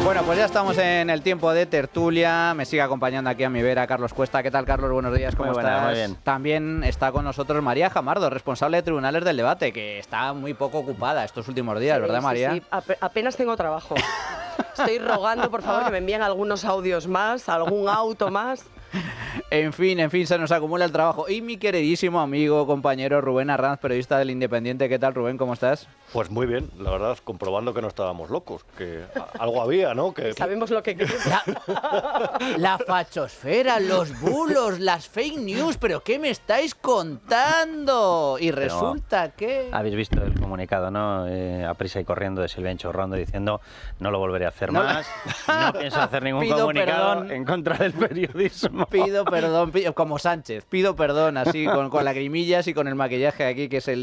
Bueno, pues ya estamos en el tiempo de tertulia. Me sigue acompañando aquí a mi vera Carlos Cuesta. ¿Qué tal, Carlos? Buenos días, ¿cómo estás? Muy bien. También está con nosotros María Jamardo, responsable de Tribunales del Debate, que está muy poco ocupada estos últimos días, ¿verdad, María? Sí, apenas tengo trabajo. Estoy rogando, por favor, que me envíen algunos audios más, algún auto más. En fin, se nos acumula el trabajo. Y mi queridísimo amigo, compañero Rubén Arranz, periodista del Independiente. ¿Qué tal, Rubén? ¿Cómo estás? Pues muy bien, la verdad, comprobando que no estábamos locos, que algo había, ¿no? Que sabemos lo que queremos. La fachosfera, los bulos, las fake news, ¿pero qué me estáis contando? Y resulta que... Habéis visto el comunicado, ¿no? A prisa y corriendo de Silvia Enchorrondo diciendo no lo volveré a hacer más, no pienso hacer ningún comunicado en contra del periodismo. Pido perdón, como Sánchez, pido perdón, así con lagrimillas y con el maquillaje aquí que se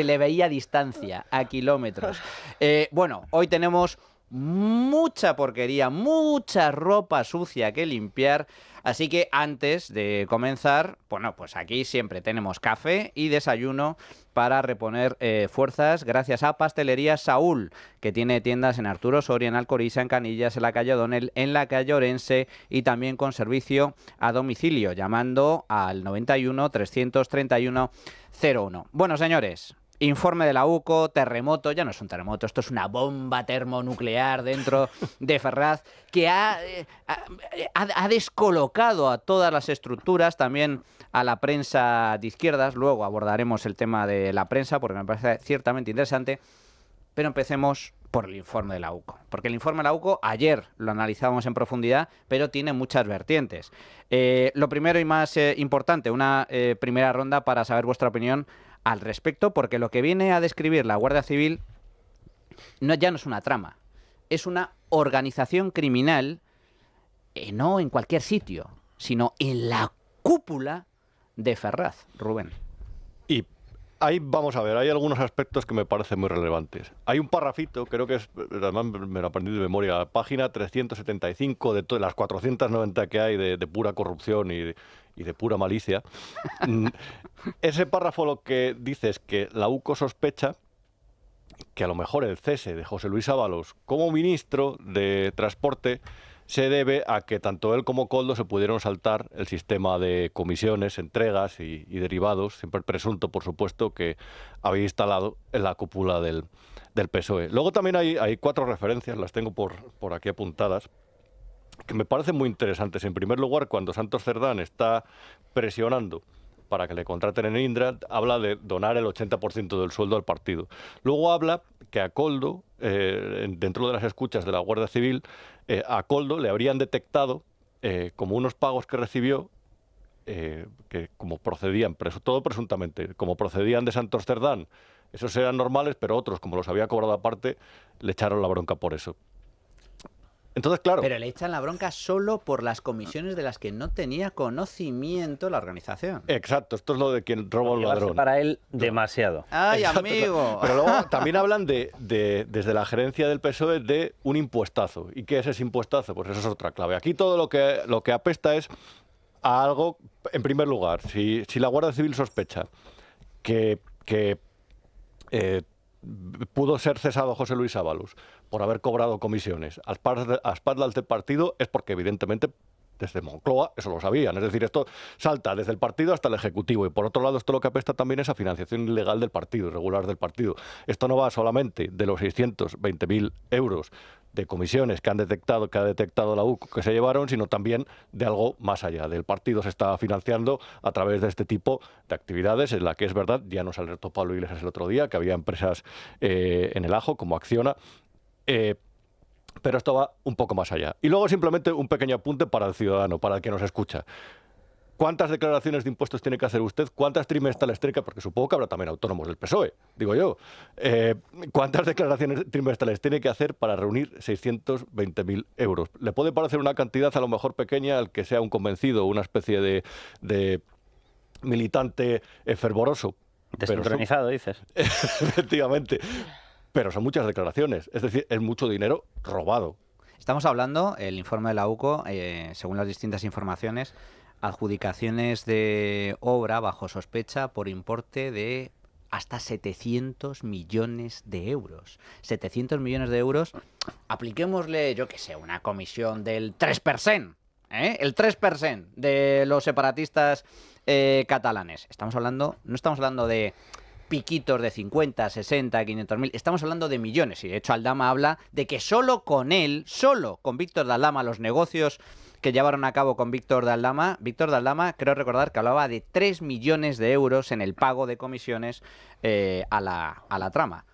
le veía a distancia, a kilómetros. Bueno, hoy tenemos mucha porquería, mucha ropa sucia que limpiar. Así que antes de comenzar, bueno, pues aquí siempre tenemos café y desayuno para reponer fuerzas gracias a Pastelería Saúl, que tiene tiendas en Arturo Soria, en Alcoriza, en Canillas, en la calle O'Donnell, en la calle Orense y también con servicio a domicilio, llamando al 91 331 01. Bueno, señores, informe de la UCO, terremoto, ya no es un terremoto, esto es una bomba termonuclear dentro de Ferraz que ha descolocado a todas las estructuras, también a la prensa de izquierdas. Luego abordaremos el tema de la prensa porque me parece ciertamente interesante, pero empecemos por el informe de la UCO, porque el informe de la UCO ayer lo analizábamos en profundidad, pero tiene muchas vertientes. Lo primero y más importante, una primera ronda para saber vuestra opinión al respecto, porque lo que viene a describir la Guardia Civil ya no es una trama, es una organización criminal, no en cualquier sitio, sino en la cúpula de Ferraz, Rubén. Y ahí vamos a ver, hay algunos aspectos que me parecen muy relevantes. Hay un parrafito, creo que es, además me lo aprendí de memoria, página 375 de las 490 que hay de pura corrupción y de pura malicia. Ese párrafo lo que dice es que la UCO sospecha que a lo mejor el cese de José Luis Ábalos como ministro de Transporte se debe a que tanto él como Koldo se pudieron saltar el sistema de comisiones, entregas y derivados, siempre presunto, por supuesto, que había instalado en la cúpula del PSOE. Luego también hay 4 referencias, las tengo por aquí apuntadas, que me parecen muy interesantes. En primer lugar, cuando Santos Cerdán está presionando para que le contraten en Indra, habla de donar el 80% del sueldo al partido. Luego habla que a Koldo, dentro de las escuchas de la Guardia Civil, a Koldo le habrían detectado como unos pagos que recibió, que como procedían, todo presuntamente, como procedían de Santos Cerdán, esos eran normales, pero otros, como los había cobrado aparte, le echaron la bronca por eso. Entonces, claro. Pero le echan la bronca solo por las comisiones de las que no tenía conocimiento la organización. Exacto, esto es lo de quien roba un ladrón. Para él, demasiado. ¡Ay, Exacto, amigo! Pero luego también hablan desde la gerencia del PSOE de un impuestazo. ¿Y qué es ese impuestazo? Pues eso es otra clave. Aquí todo lo que apesta es a algo, en primer lugar, si la Guardia Civil sospecha que pudo ser cesado José Luis Ábalos por haber cobrado comisiones a espaldas del partido, es porque evidentemente desde Moncloa eso lo sabían. Es decir, esto salta desde el partido hasta el Ejecutivo. Y por otro lado, esto lo que apesta también es a financiación ilegal del partido, irregular del partido. Esto no va solamente de los 620.000 euros de comisiones que ha detectado la UCO que se llevaron, sino también de algo más allá. Del partido se está financiando a través de este tipo de actividades, en la que es verdad, ya nos alertó Pablo Iglesias el otro día, que había empresas en el ajo, como Acciona, pero esto va un poco más allá. Y luego simplemente un pequeño apunte para el ciudadano, para el que nos escucha. ¿Cuántas declaraciones de impuestos tiene que hacer usted? ¿Cuántas trimestrales tiene que...? Porque supongo que habrá también autónomos del PSOE, digo yo. ¿Cuántas declaraciones trimestrales tiene que hacer para reunir 620.000 euros? Le puede parecer una cantidad a lo mejor pequeña al que sea un convencido, una especie de militante fervoroso. Desincronizado, dices. Efectivamente. Pero son muchas declaraciones. Es decir, es mucho dinero robado. Estamos hablando, el informe de la UCO, según las distintas informaciones, adjudicaciones de obra bajo sospecha por importe de hasta 700 millones de euros. 700 millones de euros, apliquémosle, yo qué sé, una comisión del 3%, ¿eh? El 3% de los separatistas catalanes. No estamos hablando de piquitos de 50, 60, 500 mil, estamos hablando de millones. Y de hecho Aldama habla de que solo con Víctor de Aldama, los negocios que llevaron a cabo con Víctor de Aldama, creo recordar que hablaba de 3 millones de euros en el pago de comisiones a la trama.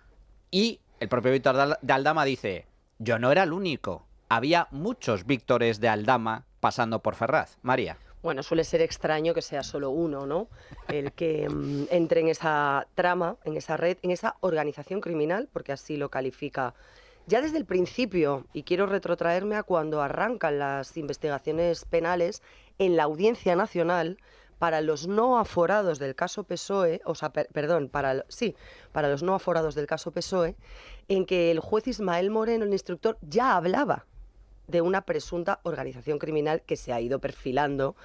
Y el propio Víctor de Aldama dice, yo no era el único, había muchos Víctores de Aldama pasando por Ferraz. María. Bueno, suele ser extraño que sea solo uno, ¿no? El que entre en esa trama, en esa red, en esa organización criminal, porque así lo califica ya desde el principio, y quiero retrotraerme a cuando arrancan las investigaciones penales en la Audiencia Nacional para los no aforados del caso PSOE, para los no aforados del caso PSOE, en que el juez Ismael Moreno, el instructor, ya hablaba de una presunta organización criminal que se ha ido perfilando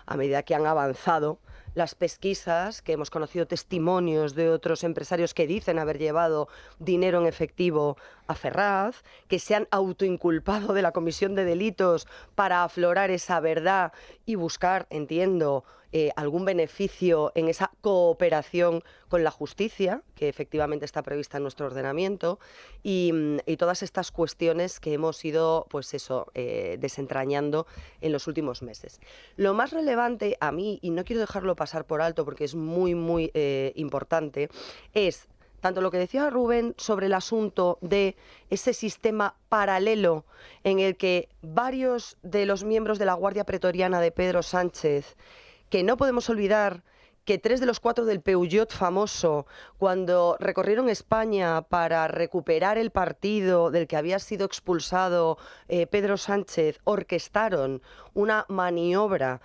a medida que han avanzado las pesquisas, que hemos conocido testimonios de otros empresarios que dicen haber llevado dinero en efectivo a Ferraz, que se han autoinculpado de la comisión de delitos para aflorar esa verdad y buscar, entiendo, algún beneficio en esa cooperación con la justicia, que efectivamente está prevista en nuestro ordenamiento, y todas estas cuestiones que hemos ido, pues eso, desentrañando en los últimos meses. Lo más relevante a mí, y no quiero dejarlo pasar por alto porque es muy, muy importante, es tanto lo que decía Rubén sobre el asunto de ese sistema paralelo en el que varios de los miembros de la Guardia Pretoriana de Pedro Sánchez, que no podemos olvidar que 3 de los 4 del Peugeot famoso, cuando recorrieron España para recuperar el partido del que había sido expulsado Pedro Sánchez, orquestaron una maniobra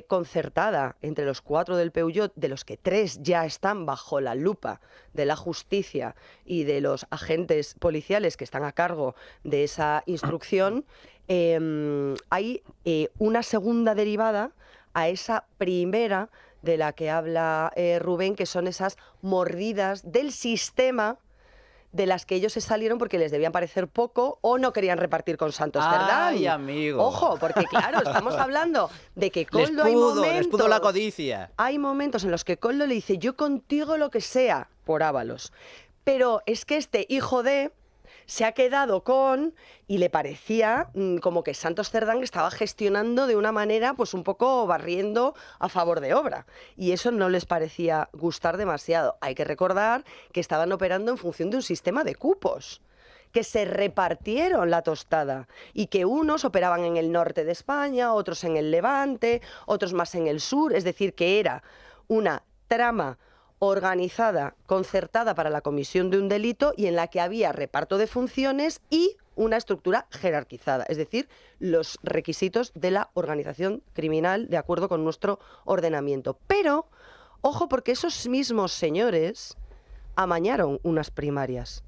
concertada entre los 4 del Peugeot, de los que 3 ya están bajo la lupa de la justicia y de los agentes policiales que están a cargo de esa instrucción. Hay una segunda derivada a esa primera de la que habla Rubén, que son esas mordidas del sistema de las que ellos se salieron porque les debían parecer poco o no querían repartir con Santos Cerdán. ¡Ay, amigo! Ojo, porque claro, estamos hablando de que Koldo les pudo la codicia. Hay momentos en los que Koldo le dice, yo contigo lo que sea, por Ábalos. Pero es que este hijo de se ha quedado con, y le parecía como que Santos Cerdán estaba gestionando de una manera pues un poco barriendo a favor de obra, y eso no les parecía gustar demasiado. Hay que recordar que estaban operando en función de un sistema de cupos, que se repartieron la tostada y que unos operaban en el norte de España, otros en el Levante, otros más en el sur, es decir, que era una trama organizada, concertada para la comisión de un delito y en la que había reparto de funciones y una estructura jerarquizada, es decir, los requisitos de la organización criminal de acuerdo con nuestro ordenamiento. Pero, ojo, porque esos mismos señores amañaron unas primarias,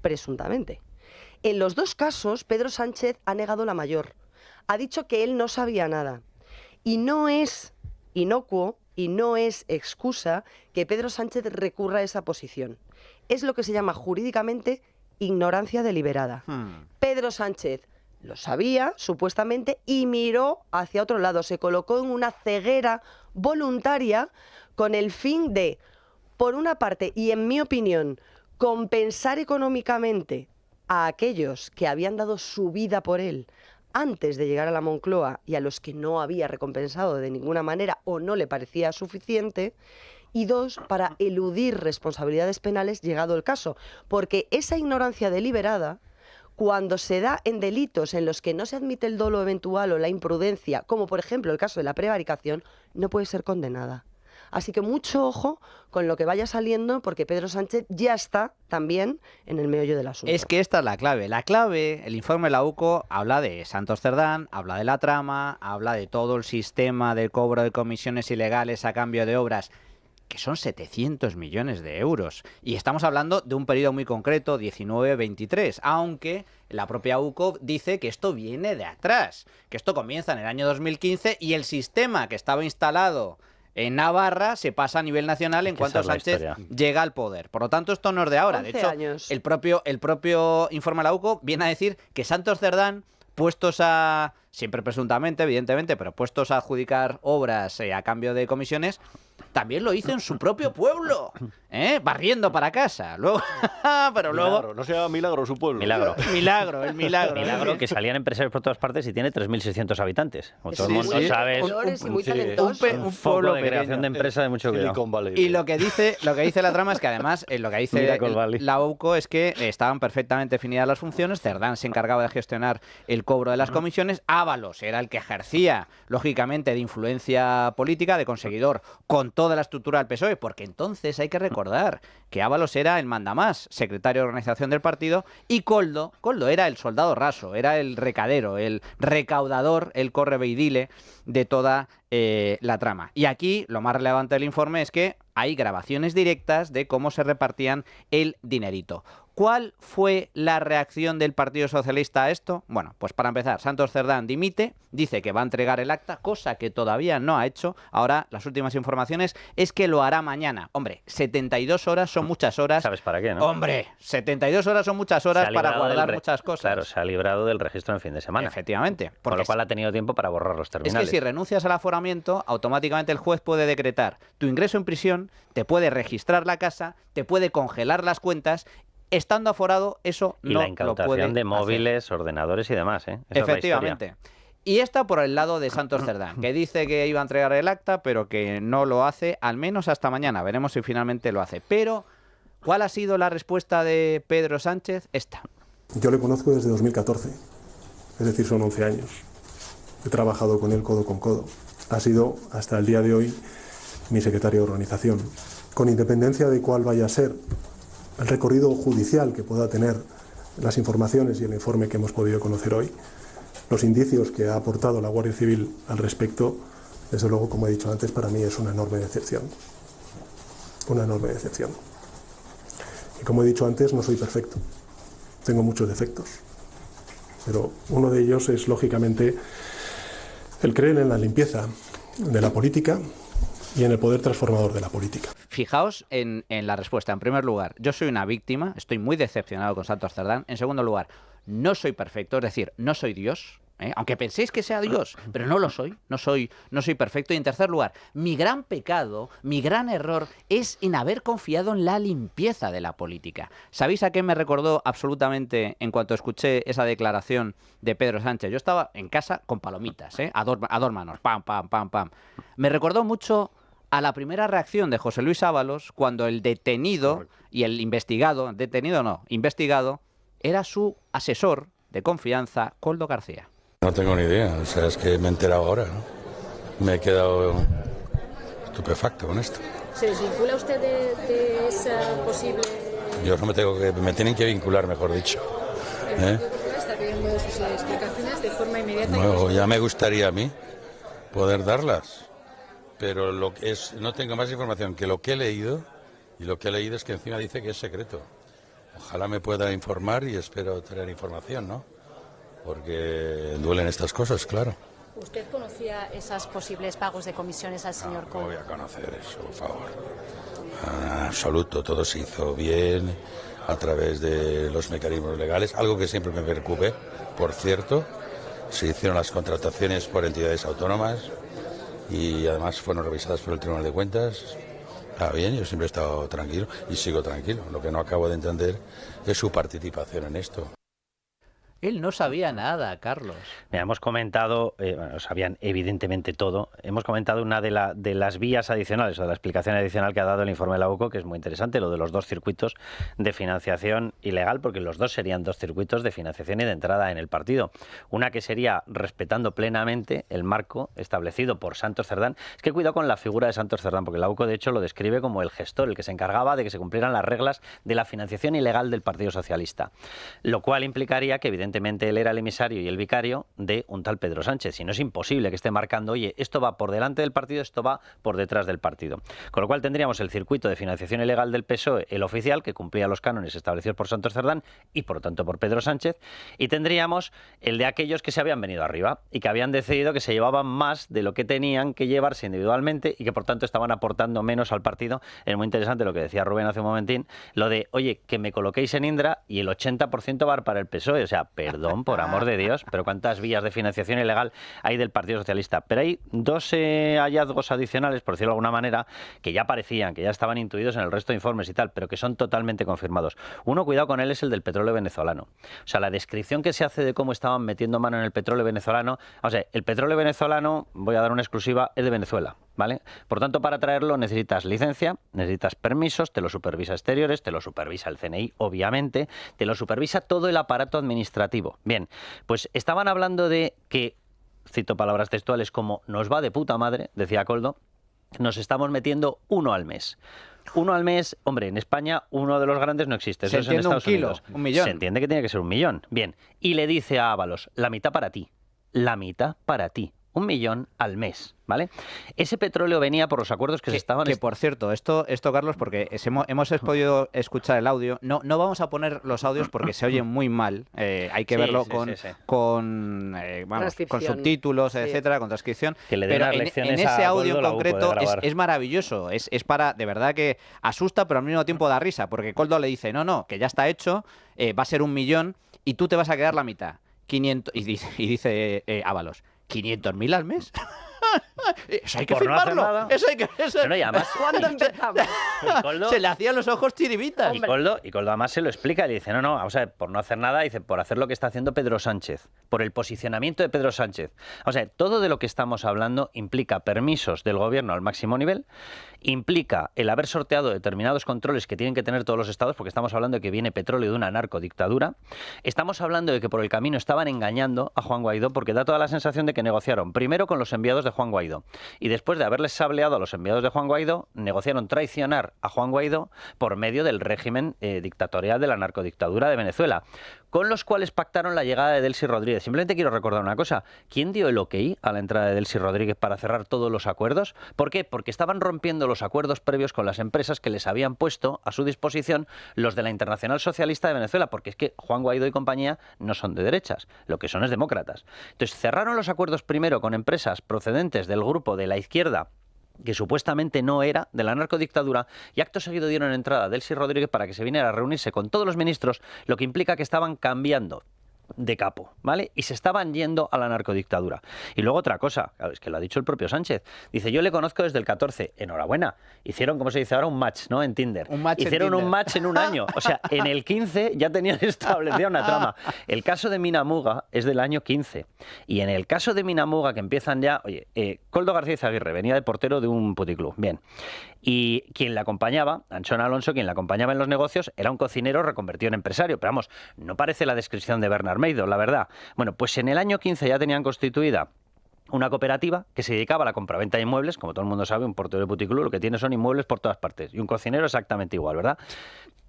presuntamente. En los 2 casos, Pedro Sánchez ha negado la mayor. Ha dicho que él no sabía nada. Y no es inocuo y no es excusa que Pedro Sánchez recurra a esa posición. Es lo que se llama jurídicamente ignorancia deliberada. Pedro Sánchez lo sabía, supuestamente, y miró hacia otro lado. Se colocó en una ceguera voluntaria con el fin de, por una parte, y en mi opinión, compensar económicamente a aquellos que habían dado su vida por él antes de llegar a la Moncloa y a los que no había recompensado de ninguna manera o no le parecía suficiente, y 2, para eludir responsabilidades penales llegado el caso, porque esa ignorancia deliberada, cuando se da en delitos en los que no se admite el dolo eventual o la imprudencia, como por ejemplo el caso de la prevaricación, no puede ser condenada. Así que mucho ojo con lo que vaya saliendo, porque Pedro Sánchez ya está también en el meollo del asunto. Es que esta es la clave. La clave, el informe de la UCO habla de Santos Cerdán, habla de la trama, habla de todo el sistema del cobro de comisiones ilegales a cambio de obras, que son 700 millones de euros. Y estamos hablando de un periodo muy concreto, 19-23, aunque la propia UCO dice que esto viene de atrás, que esto comienza en el año 2015 y el sistema que estaba instalado en Navarra se pasa a nivel nacional en cuanto Sánchez llega al poder. Por lo tanto, esto no es de ahora. De hecho, años. el propio informe de la UCO viene a decir que Santos Cerdán, puestos a, siempre presuntamente, evidentemente, pero puestos a adjudicar obras a cambio de comisiones, también lo hizo en su propio pueblo, barriendo para casa. Luego, pero Milagro. luego... No se llama Milagro su pueblo. Milagro. El milagro. Milagro, que salían empresarios por todas partes y tiene 3.600 habitantes. Como todo el mundo sabe, Un foco pueblo de creación de empresa de mucho cuidado. Silicon Valley. Y lo que dice la trama es que además lo que dice la UCO es que estaban perfectamente definidas las funciones. Cerdán se encargaba de gestionar el cobro de las comisiones. Ábalos era el que ejercía, lógicamente, de influencia política, de conseguidor, con toda la estructura del PSOE, porque entonces hay que recordar que Ábalos era el mandamás, secretario de organización del partido, y Koldo era el soldado raso, era el recadero, el recaudador, el correveidile de toda la trama. Y aquí lo más relevante del informe es que hay grabaciones directas de cómo se repartían el dinerito. ¿Cuál fue la reacción del Partido Socialista a esto? Bueno, pues para empezar, Santos Cerdán dimite, dice que va a entregar el acta, cosa que todavía no ha hecho. Ahora, las últimas informaciones es que lo hará mañana. Hombre, 72 horas son muchas horas. ¿Sabes para qué, no? Hombre, 72 horas son muchas horas para guardar muchas cosas. Claro, se ha librado del registro en fin de semana. Efectivamente. Con lo cual ha tenido tiempo para borrar los terminales. Es que si renuncias al aforamiento, automáticamente el juez puede decretar tu ingreso en prisión, te puede registrar la casa, te puede congelar las cuentas. Estando aforado, eso y no la lo incautación puede de móviles, hacer. ordenadores y demás, ¿eh? Efectivamente. Y está por el lado de Santos Cerdán, que dice que iba a entregar el acta, pero que no lo hace, al menos hasta mañana. Veremos si finalmente lo hace. Pero, ¿cuál ha sido la respuesta de Pedro Sánchez? Esta. Yo le conozco desde 2014, es decir, son 11 años. He trabajado con él codo con codo. Ha sido, hasta el día de hoy, mi secretario de organización. Con independencia de cuál vaya a ser el recorrido judicial que pueda tener las informaciones y el informe que hemos podido conocer hoy, los indicios que ha aportado la Guardia Civil al respecto, desde luego, como he dicho antes, para mí es una enorme decepción. Una enorme decepción. Y como he dicho antes, no soy perfecto. Tengo muchos defectos. Pero uno de ellos es, lógicamente, el creer en la limpieza de la política y en el poder transformador de la política. Fijaos en la respuesta. En primer lugar, yo soy una víctima, estoy muy decepcionado con Santos Cerdán. En segundo lugar, no soy perfecto, es decir, no soy Dios, aunque penséis que sea Dios, pero no lo soy, no soy perfecto. Y en tercer lugar, mi gran pecado, mi gran error es en haber confiado en la limpieza de la política. ¿Sabéis a qué me recordó absolutamente en cuanto escuché esa declaración de Pedro Sánchez? Yo estaba en casa con palomitas, a dos manos, pam, pam, pam, pam. Me recordó mucho a la primera reacción de José Luis Ábalos cuando el detenido y el investigado, investigado, era su asesor de confianza, Koldo García. No tengo ni idea, o sea, es que me he enterado ahora, ¿no? Me he quedado estupefacto con esto. ¿Se desvincula usted de esa posible...? Yo no me tienen que vincular, mejor dicho. El Partido Popular está pidiendo sus explicaciones de forma inmediata. Bueno, ya me gustaría a mí poder darlas. Pero no tengo más información que lo que he leído, y lo que he leído es que encima dice que es secreto. Ojalá me pueda informar y espero tener información, ¿no? Porque duelen estas cosas, claro. ¿Usted conocía esos posibles pagos de comisiones al señor Koldo? No voy a conocer eso, por favor. En absoluto, todo se hizo bien a través de los mecanismos legales, algo que siempre me preocupe, por cierto. Se hicieron las contrataciones por entidades autónomas y además fueron revisadas por el Tribunal de Cuentas. Está bien, yo siempre he estado tranquilo y sigo tranquilo. Lo que no acabo de entender es su participación en esto. Él no sabía nada, Carlos. Mira, hemos comentado, sabían evidentemente todo, hemos comentado una de las vías adicionales, o de la explicación adicional que ha dado el informe de la UCO, que es muy interesante, lo de los dos circuitos de financiación ilegal, porque los dos serían dos circuitos de financiación y de entrada en el partido. Una que sería respetando plenamente el marco establecido por Santos Cerdán. Es que cuidado con la figura de Santos Cerdán, porque la UCO de hecho lo describe como el gestor, el que se encargaba de que se cumplieran las reglas de la financiación ilegal del Partido Socialista. Lo cual implicaría que evidentemente evidentemente él era el emisario y el vicario de un tal Pedro Sánchez. Y no es imposible que esté marcando, oye, esto va por delante del partido, esto va por detrás del partido. Con lo cual tendríamos el circuito de financiación ilegal del PSOE, el oficial, que cumplía los cánones establecidos por Santos Cerdán y por lo tanto por Pedro Sánchez, y tendríamos el de aquellos que se habían venido arriba y que habían decidido que se llevaban más de lo que tenían que llevarse individualmente y que por tanto estaban aportando menos al partido. Es muy interesante lo que decía Rubén hace un momentín, lo de, oye, que me coloquéis en Indra y el 80% va para el PSOE. O sea, perdón, por amor de Dios, pero ¿cuántas vías de financiación ilegal hay del Partido Socialista? Pero hay dos hallazgos adicionales, por decirlo de alguna manera, que ya parecían, que ya estaban intuidos en el resto de informes y tal, pero que son totalmente confirmados. Uno, cuidado con él, es el del petróleo venezolano. O sea, la descripción que se hace de cómo estaban metiendo mano en el petróleo venezolano, o sea, el petróleo venezolano, voy a dar una exclusiva, es de Venezuela, ¿vale? Por tanto, para traerlo necesitas licencia, necesitas permisos, te lo supervisa Exteriores, te lo supervisa el CNI, obviamente, te lo supervisa todo el aparato administrativo. Bien, pues estaban hablando de que, cito palabras textuales como, nos va de puta madre, decía Koldo, nos estamos metiendo uno al mes. Uno al mes, hombre, en España uno de los grandes no existe, eso es en Estados Unidos. Un millón. Se entiende que tiene que ser 1 millón. Bien, y le dice a Ábalos, la mitad para ti, la mitad para ti. 1 millón al mes, ¿vale? Ese petróleo venía por los acuerdos que se estaban... Que por cierto, esto Carlos, porque hemos podido escuchar el audio, no vamos a poner los audios porque se oyen muy mal, hay que verlo con subtítulos, etcétera, con transcripción, que le den pero las lecciones en ese a audio en Koldo concreto es maravilloso, es para, de verdad que asusta, pero al mismo tiempo da risa, porque Koldo le dice, no, que ya está hecho, va a ser 1 millón y tú te vas a quedar la mitad, 500, y dice Ábalos, ¿500.000 al mes? Eso hay que por firmarlo. No hacer nada. Eso hay que... Bueno, y además, ¿Cuándo empezamos? Koldo, se le hacían los ojos chiribitas. y Koldo además se lo explica, le dice, no, vamos a ver, por no hacer nada, dice, por hacer lo que está haciendo Pedro Sánchez, por el posicionamiento de Pedro Sánchez. O sea, todo de lo que estamos hablando implica permisos del gobierno al máximo nivel, implica el haber sorteado determinados controles que tienen que tener todos los estados, porque estamos hablando de que viene petróleo de una narcodictadura, estamos hablando de que por el camino estaban engañando a Juan Guaidó, porque da toda la sensación de que negociaron primero con los enviados de Juan Guaidó, y después de haberles sableado a los enviados de Juan Guaidó, negociaron traicionar a Juan Guaidó por medio del régimen dictatorial de la narcodictadura de Venezuela, con los cuales pactaron la llegada de Delcy Rodríguez. Simplemente quiero recordar una cosa, ¿quién dio el ok a la entrada de Delcy Rodríguez para cerrar todos los acuerdos? ¿Por qué? Porque estaban rompiendo los acuerdos previos con las empresas que les habían puesto a su disposición los de la Internacional Socialista de Venezuela, porque es que Juan Guaidó y compañía no son de derechas, lo que son es demócratas. Entonces cerraron los acuerdos primero con empresas procedentes del grupo de la izquierda, que supuestamente no era de la narcodictadura, y acto seguido dieron entrada a Delcy Rodríguez para que se viniera a reunirse con todos los ministros, lo que implica que estaban cambiando de capo, ¿vale? Y se estaban yendo a la narcodictadura. Y luego otra cosa, claro, es que lo ha dicho el propio Sánchez. Dice, yo le conozco desde el 14. Enhorabuena. Hicieron, como se dice ahora, un match, ¿no? En Tinder. Hicieron un match en un año. O sea, en el 15 ya tenían establecida una trama. El caso de Minamuga es del año 15. Y en el caso de Minamuga, que empiezan ya... Oye, Koldo García Izaguirre venía de portero de un puticlub. Bien. Y quien la acompañaba, Anchón Alonso, quien la acompañaba en los negocios, era un cocinero reconvertido en empresario. Pero vamos, no parece la descripción de Bernard Maidó, la verdad. Bueno, pues en el año 15 ya tenían constituida una cooperativa que se dedicaba a la compraventa de inmuebles. Como todo el mundo sabe, un portero de puticlub lo que tiene son inmuebles por todas partes. Y un cocinero exactamente igual, ¿verdad?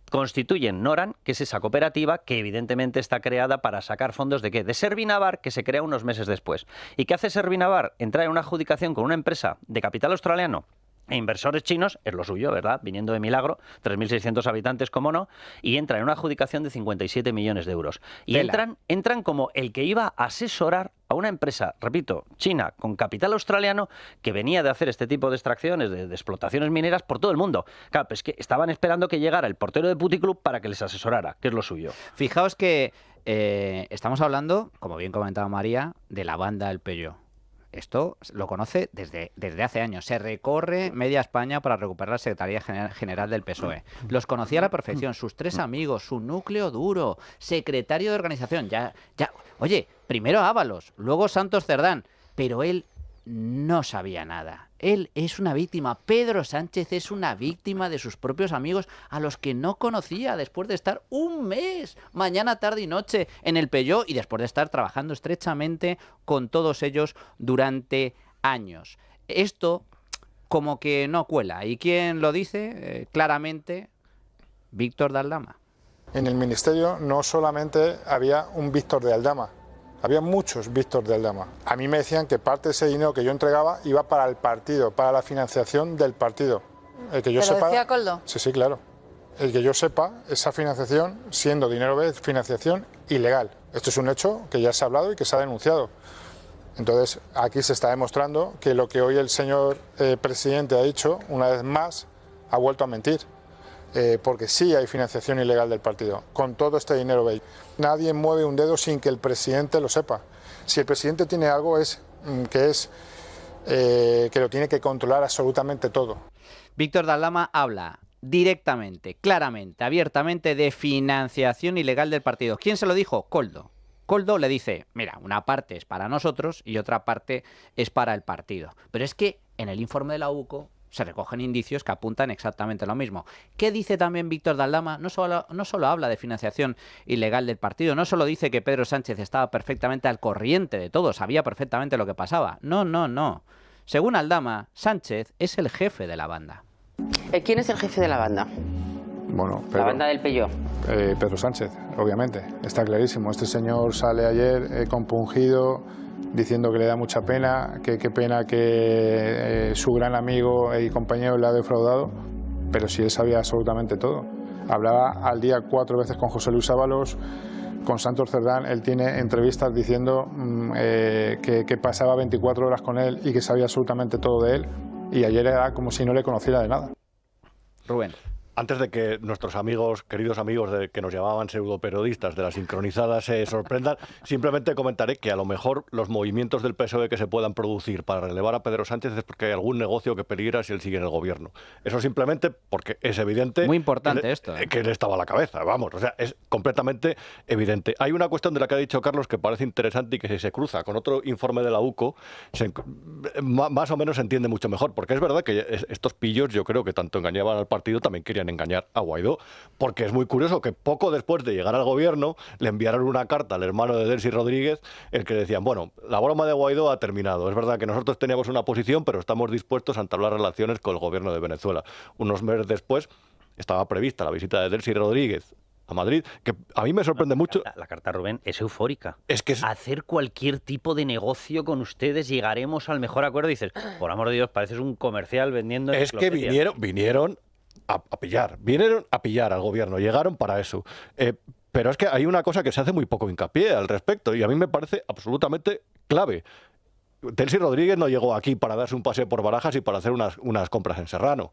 Constituyen Noran, que es esa cooperativa que evidentemente está creada para sacar fondos ¿de qué? De Servinavar, que se crea unos meses después. ¿Y qué hace Servinavar? Entrar en una adjudicación con una empresa de capital australiano e inversores chinos, es lo suyo, ¿verdad? Viniendo de Milagro, 3.600 habitantes, como no, y entra en una adjudicación de 57 millones de euros. Y entran como el que iba a asesorar a una empresa, repito, china, con capital australiano, que venía de hacer este tipo de extracciones, de explotaciones mineras por todo el mundo. Claro, pues que estaban esperando que llegara el portero de puticlub para que les asesorara, que es lo suyo. Fijaos que estamos hablando, como bien comentaba María, de la banda del Peugeot. Esto lo conoce desde hace años. Se recorre media España para recuperar la Secretaría General del PSOE. Los conocía a la perfección, sus 3 amigos, su núcleo duro, secretario de organización. Oye, primero Ábalos, luego Santos Cerdán, pero él no sabía nada. Él es una víctima. Pedro Sánchez es una víctima de sus propios amigos a los que no conocía después de estar 1 mes, mañana, tarde y noche en el Peugeot y después de estar trabajando estrechamente con todos ellos durante años. Esto como que no cuela. ¿Y quién lo dice? Claramente, Víctor de Aldama. En el ministerio no solamente había un Víctor de Aldama, había muchos Víctor de Aldama. A mí me decían que parte de ese dinero que yo entregaba iba para el partido, para la financiación del partido. El que yo ¿Te lo sepa, decía Koldo? Sí, claro. El que yo sepa, esa financiación, siendo dinero de financiación ilegal. Esto es un hecho que ya se ha hablado y que se ha denunciado. Entonces, aquí se está demostrando que lo que hoy el señor presidente ha dicho, una vez más, ha vuelto a mentir. Porque sí hay financiación ilegal del partido, con todo este dinero BEI. Nadie mueve un dedo sin que el presidente lo sepa. Si el presidente tiene algo es que lo tiene que controlar absolutamente todo. Víctor de Aldama habla directamente, claramente, abiertamente de financiación ilegal del partido. ¿Quién se lo dijo? Koldo. Koldo le dice, mira, una parte es para nosotros y otra parte es para el partido. Pero es que en el informe de la UCO se recogen indicios que apuntan exactamente lo mismo. ¿Qué dice también Víctor de Aldama? No solo habla de financiación ilegal del partido, no solo dice que Pedro Sánchez estaba perfectamente al corriente de todo, sabía perfectamente lo que pasaba. No. Según Aldama, Sánchez es el jefe de la banda. ¿Quién es el jefe de la banda? Bueno, La banda del Peyo. Pedro Sánchez, obviamente, está clarísimo. Este señor sale ayer compungido, diciendo que le da mucha pena, que qué pena que su gran amigo y compañero le ha defraudado, pero sí él sabía absolutamente todo. Hablaba al día 4 veces con José Luis Ábalos, con Santos Cerdán. Él tiene entrevistas diciendo que pasaba 24 horas con él y que sabía absolutamente todo de él, y ayer era como si no le conociera de nada. Rubén. Antes de que nuestros amigos, queridos amigos que nos llamaban pseudoperiodistas de la sincronizada se sorprendan, simplemente comentaré que a lo mejor los movimientos del PSOE que se puedan producir para relevar a Pedro Sánchez es porque hay algún negocio que peligra si él sigue en el gobierno. Eso simplemente porque es evidente. Muy importante esto. Que él estaba a la cabeza, vamos, o sea, es completamente evidente. Hay una cuestión de la que ha dicho Carlos que parece interesante y que si se cruza con otro informe de la UCO, más o menos se entiende mucho mejor, porque es verdad que estos pillos, yo creo que tanto engañaban al partido, también querían engañar a Guaidó, porque es muy curioso que poco después de llegar al gobierno le enviaron una carta al hermano de Delcy Rodríguez, el que decían, bueno, la broma de Guaidó ha terminado, es verdad que nosotros teníamos una posición, pero estamos dispuestos a entablar relaciones con el gobierno de Venezuela. Unos meses después estaba prevista la visita de Delcy Rodríguez a Madrid, que a mí me sorprende mucho. La carta, Rubén, es eufórica. Es que hacer cualquier tipo de negocio con ustedes, llegaremos al mejor acuerdo. Y dices, por amor de Dios, pareces un comercial vendiendo. Es que vinieron vinieron a pillar al gobierno, llegaron para eso. Pero es que hay una cosa que se hace muy poco hincapié al respecto y a mí me parece absolutamente clave. Delcy Rodríguez no llegó aquí para darse un paseo por Barajas y para hacer unas compras en Serrano.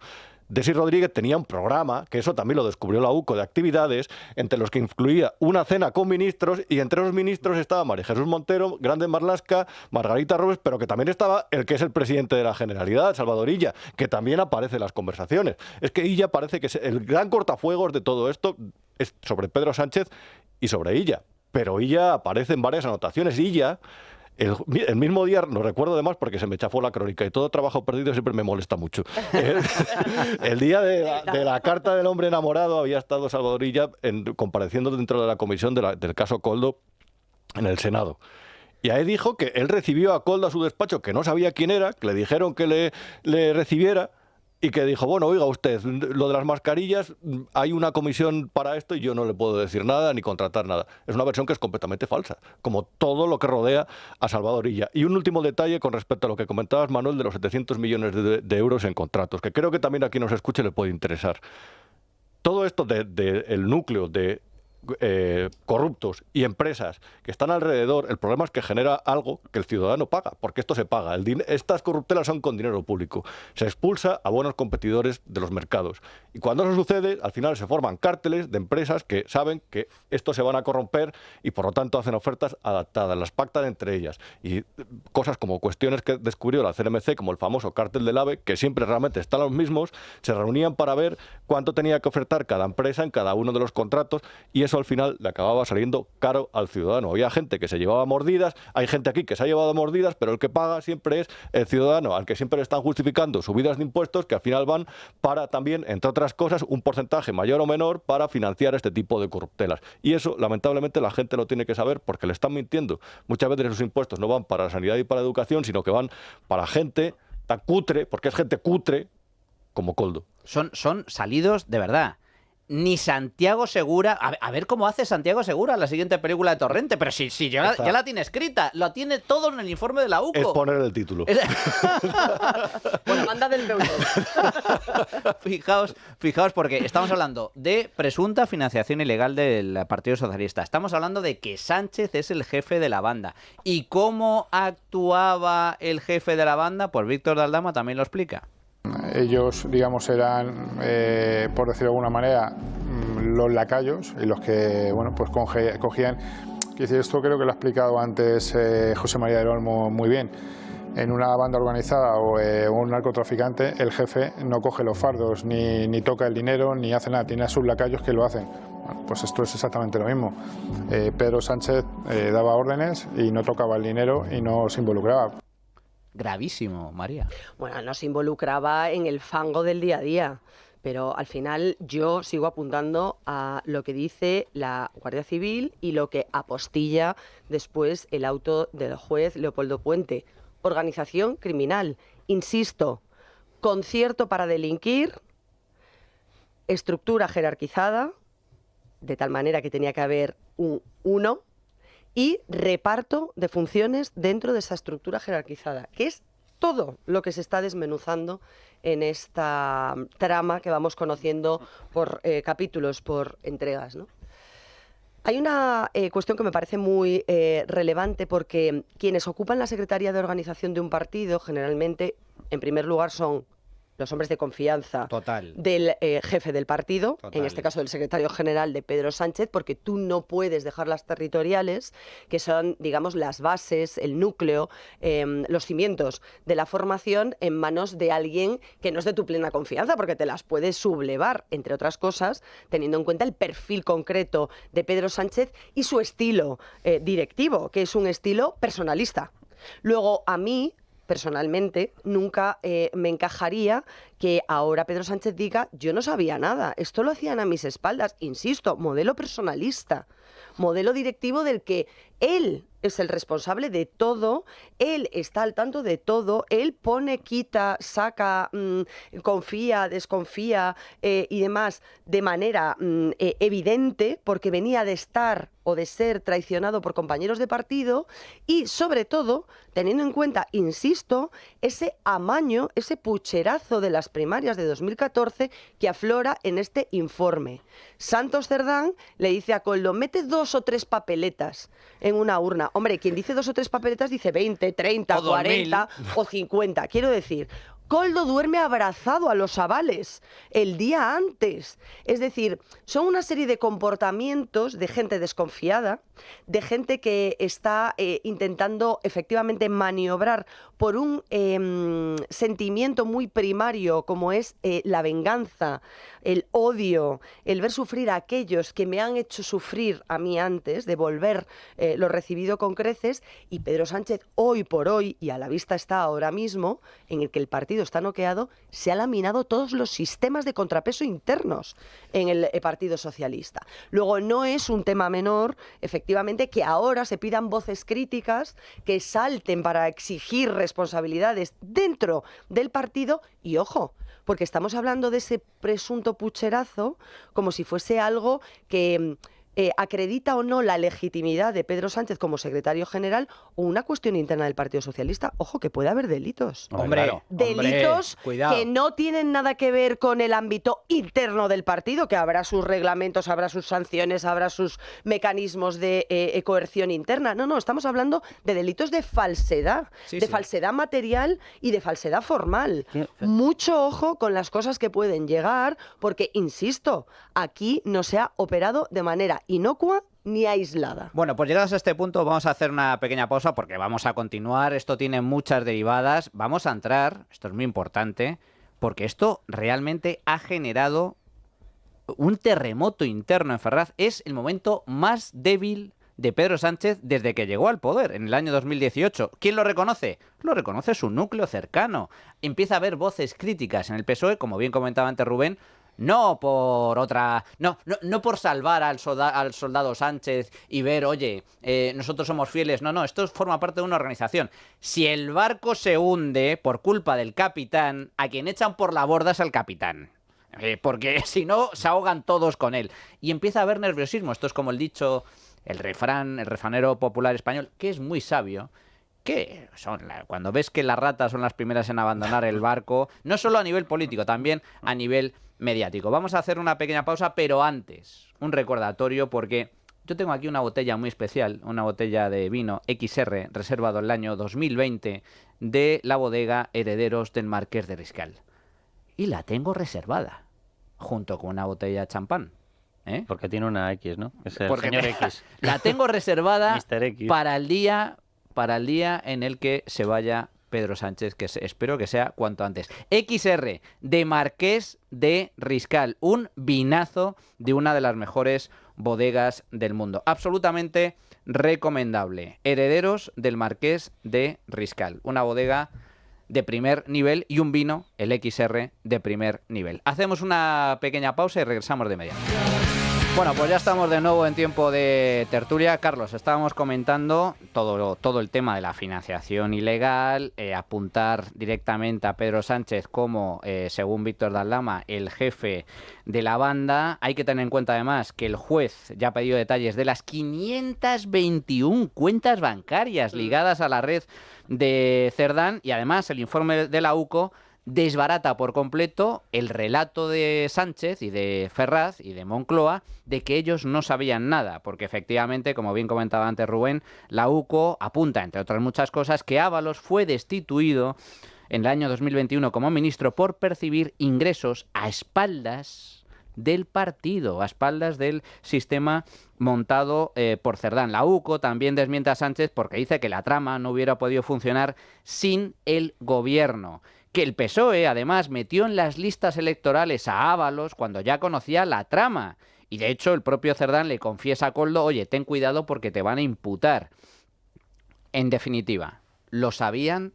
Delcy Rodríguez tenía un programa, que eso también lo descubrió la UCO, de actividades, entre los que incluía una cena con ministros, y entre los ministros estaba María Jesús Montero, Grande Marlaska, Margarita Robles, pero que también estaba el que es el presidente de la Generalidad, Salvador Illa, que también aparece en las conversaciones. Es que Illa parece que es el gran cortafuegos de todo esto, es sobre Pedro Sánchez y sobre Illa. Pero Illa aparece en varias anotaciones. Illa... El mismo día, lo recuerdo además porque se me chafó la crónica y todo trabajo perdido siempre me molesta mucho. El día de la carta del hombre enamorado había estado Salvador Illa compareciendo dentro de la comisión del caso Koldo en el Senado. Y ahí dijo que él recibió a Koldo a su despacho, que no sabía quién era, que le dijeron que le recibiera, y que dijo, bueno, oiga usted, lo de las mascarillas, hay una comisión para esto y yo no le puedo decir nada ni contratar nada. Es una versión que es completamente falsa, como todo lo que rodea a Salvador Illa. Y un último detalle con respecto a lo que comentabas, Manuel, de los 700 millones de euros en contratos, que creo que también a quien nos escuche le puede interesar. Todo esto del núcleo de corruptos y empresas que están alrededor, el problema es que genera algo que el ciudadano paga, porque esto se paga. Estas corruptelas son con dinero público. Se expulsa a buenos competidores de los mercados. Y cuando eso sucede, al final se forman cárteles de empresas que saben que estos se van a corromper y por lo tanto hacen ofertas adaptadas, las pactan entre ellas. Y cosas como cuestiones que descubrió la CNMC, como el famoso cártel del AVE, que siempre realmente están los mismos, se reunían para ver cuánto tenía que ofertar cada empresa en cada uno de los contratos, y eso al final le acababa saliendo caro al ciudadano. Había gente que se llevaba mordidas, hay gente aquí que se ha llevado mordidas, pero el que paga siempre es el ciudadano, al que siempre le están justificando subidas de impuestos que al final van para también, entre otras cosas, un porcentaje mayor o menor para financiar este tipo de corruptelas. Y eso, lamentablemente, la gente lo tiene que saber porque le están mintiendo. Muchas veces esos impuestos no van para la sanidad y para la educación, sino que van para gente tan cutre, porque es gente cutre, como Koldo. Son salidos de verdad. ni Santiago Segura. A ver cómo hace Santiago Segura la siguiente película de Torrente. Pero si ya la tiene escrita, lo tiene todo en el informe de la UCO. Es poner el título. Bueno, manda del Peugeot. Fijaos, porque estamos hablando de presunta financiación ilegal del Partido Socialista. Estamos hablando de que Sánchez es el jefe de la banda. ¿Y cómo actuaba el jefe de la banda? Pues Víctor de Aldama también lo explica. Ellos, digamos, eran, por decirlo de alguna manera, los lacayos y los que, bueno, pues cogían. Esto creo que lo ha explicado antes José María del Olmo muy bien. En una banda organizada o un narcotraficante, el jefe no coge los fardos, ni toca el dinero, ni hace nada. Tiene a sus lacayos que lo hacen. Bueno, pues esto es exactamente lo mismo. Pedro Sánchez daba órdenes y no tocaba el dinero y no se involucraba. Gravísimo, María. Bueno, no se involucraba en el fango del día a día, pero al final yo sigo apuntando a lo que dice la Guardia Civil y lo que apostilla después el auto del juez Leopoldo Puente. Organización criminal, insisto, concierto para delinquir, estructura jerarquizada, de tal manera que tenía que haber un 1, y reparto de funciones dentro de esa estructura jerarquizada, que es todo lo que se está desmenuzando en esta trama que vamos conociendo por capítulos, por entregas, ¿no? Hay una cuestión que me parece muy relevante, porque quienes ocupan la Secretaría de Organización de un partido generalmente, en primer lugar, son los hombres de confianza del jefe del partido, en este caso del secretario general de Pedro Sánchez, porque tú no puedes dejar las territoriales, que son, digamos, las bases, el núcleo, los cimientos de la formación, en manos de alguien que no es de tu plena confianza, porque te las puedes sublevar, entre otras cosas, teniendo en cuenta el perfil concreto de Pedro Sánchez y su estilo directivo, que es un estilo personalista. Luego, a mí, personalmente, nunca me encajaría que ahora Pedro Sánchez diga: yo no sabía nada, esto lo hacían a mis espaldas. Insisto, modelo personalista, modelo directivo del que él es el responsable de todo, él está al tanto de todo, él pone, quita, saca, confía, desconfía y demás de manera evidente, porque venía de estar o de ser traicionado por compañeros de partido, y sobre todo teniendo en cuenta, insisto, ese amaño, ese pucherazo de las primarias de 2014 que aflora en este informe. Santos Cerdán le dice a Koldo: mete 2 o 3 papeletas en una urna. Hombre, quien dice 2 o 3 papeletas dice 20, 30, 40 o 50. Quiero decir, Koldo duerme abrazado a los avales el día antes. Es decir, son una serie de comportamientos de gente desconfiada, de gente que está intentando efectivamente maniobrar por un sentimiento muy primario, como es la venganza, el odio, el ver sufrir a aquellos que me han hecho sufrir a mí antes, devolver lo recibido con creces. Y Pedro Sánchez, hoy por hoy, y a la vista está ahora mismo, en el que el partido está noqueado, se ha laminado todos los sistemas de contrapeso internos en el Partido Socialista. Luego, no es un tema menor, efectivamente, que ahora se pidan voces críticas que salten para exigir responsabilidades dentro del partido. Y ojo, porque estamos hablando de ese presunto pucherazo como si fuese algo que acredita o no la legitimidad de Pedro Sánchez como secretario general, o una cuestión interna del Partido Socialista. Ojo, que puede haber delitos. Delitos que no tienen nada que ver con el ámbito interno del partido, que habrá sus reglamentos, habrá sus sanciones, habrá sus mecanismos de coerción interna. No, estamos hablando de delitos de falsedad, falsedad material y de falsedad formal. Mucho ojo con las cosas que pueden llegar, porque, insisto, aquí no se ha operado de manera inocua ni aislada. Bueno, pues llegados a este punto vamos a hacer una pequeña pausa, porque vamos a continuar. Esto tiene muchas derivadas. Vamos a entrar, esto es muy importante, porque esto realmente ha generado un terremoto interno en Ferraz. Es el momento más débil de Pedro Sánchez desde que llegó al poder en el año 2018. ¿Quién lo reconoce? Lo reconoce su núcleo cercano. Empieza a haber voces críticas en el PSOE, como bien comentaba antes Rubén, no por salvar al soldado Sánchez y ver, oye, nosotros somos fieles. No, esto forma parte de una organización. Si el barco se hunde por culpa del capitán, a quien echan por la borda es al capitán. porque si no se ahogan todos con él. Y empieza a haber nerviosismo. Esto es como el dicho, el refranero popular español, que es muy sabio, que cuando ves que las ratas son las primeras en abandonar el barco, no solo a nivel político, también a nivel mediático. Vamos a hacer una pequeña pausa, pero antes, un recordatorio, porque yo tengo aquí una botella muy especial, una botella de vino XR, reservado el año 2020, de la bodega Herederos del Marqués de Riscal. Y la tengo reservada, junto con una botella de champán. Porque tiene una X, ¿no? Es el Porque señor X. La tengo reservada Mr. X. para el día en el que se vaya Pedro Sánchez, que espero que sea cuanto antes. XR de Marqués de Riscal, un vinazo de una de las mejores bodegas del mundo. Absolutamente recomendable. Herederos del Marqués de Riscal, una bodega de primer nivel y un vino, el XR, de primer nivel. Hacemos una pequeña pausa y regresamos de inmediato. Bueno, pues ya estamos de nuevo en tiempo de tertulia. Carlos, estábamos comentando todo el tema de la financiación ilegal, apuntar directamente a Pedro Sánchez como, según Víctor Daldama, el jefe de la banda. Hay que tener en cuenta además que el juez ya ha pedido detalles de las 521 cuentas bancarias ligadas a la red de Cerdán y además el informe de la UCO desbarata por completo el relato de Sánchez y de Ferraz y de Moncloa de que ellos no sabían nada, porque efectivamente, como bien comentaba antes Rubén, la UCO apunta, entre otras muchas cosas, que Ábalos fue destituido en el año 2021 como ministro por percibir ingresos a espaldas del partido, a espaldas del sistema montado por Cerdán. La UCO también desmiente a Sánchez porque dice que la trama no hubiera podido funcionar sin el gobierno. Que el PSOE, además, metió en las listas electorales a Ábalos cuando ya conocía la trama. Y, de hecho, el propio Cerdán le confiesa a Koldo, oye, ten cuidado porque te van a imputar. En definitiva, lo sabían,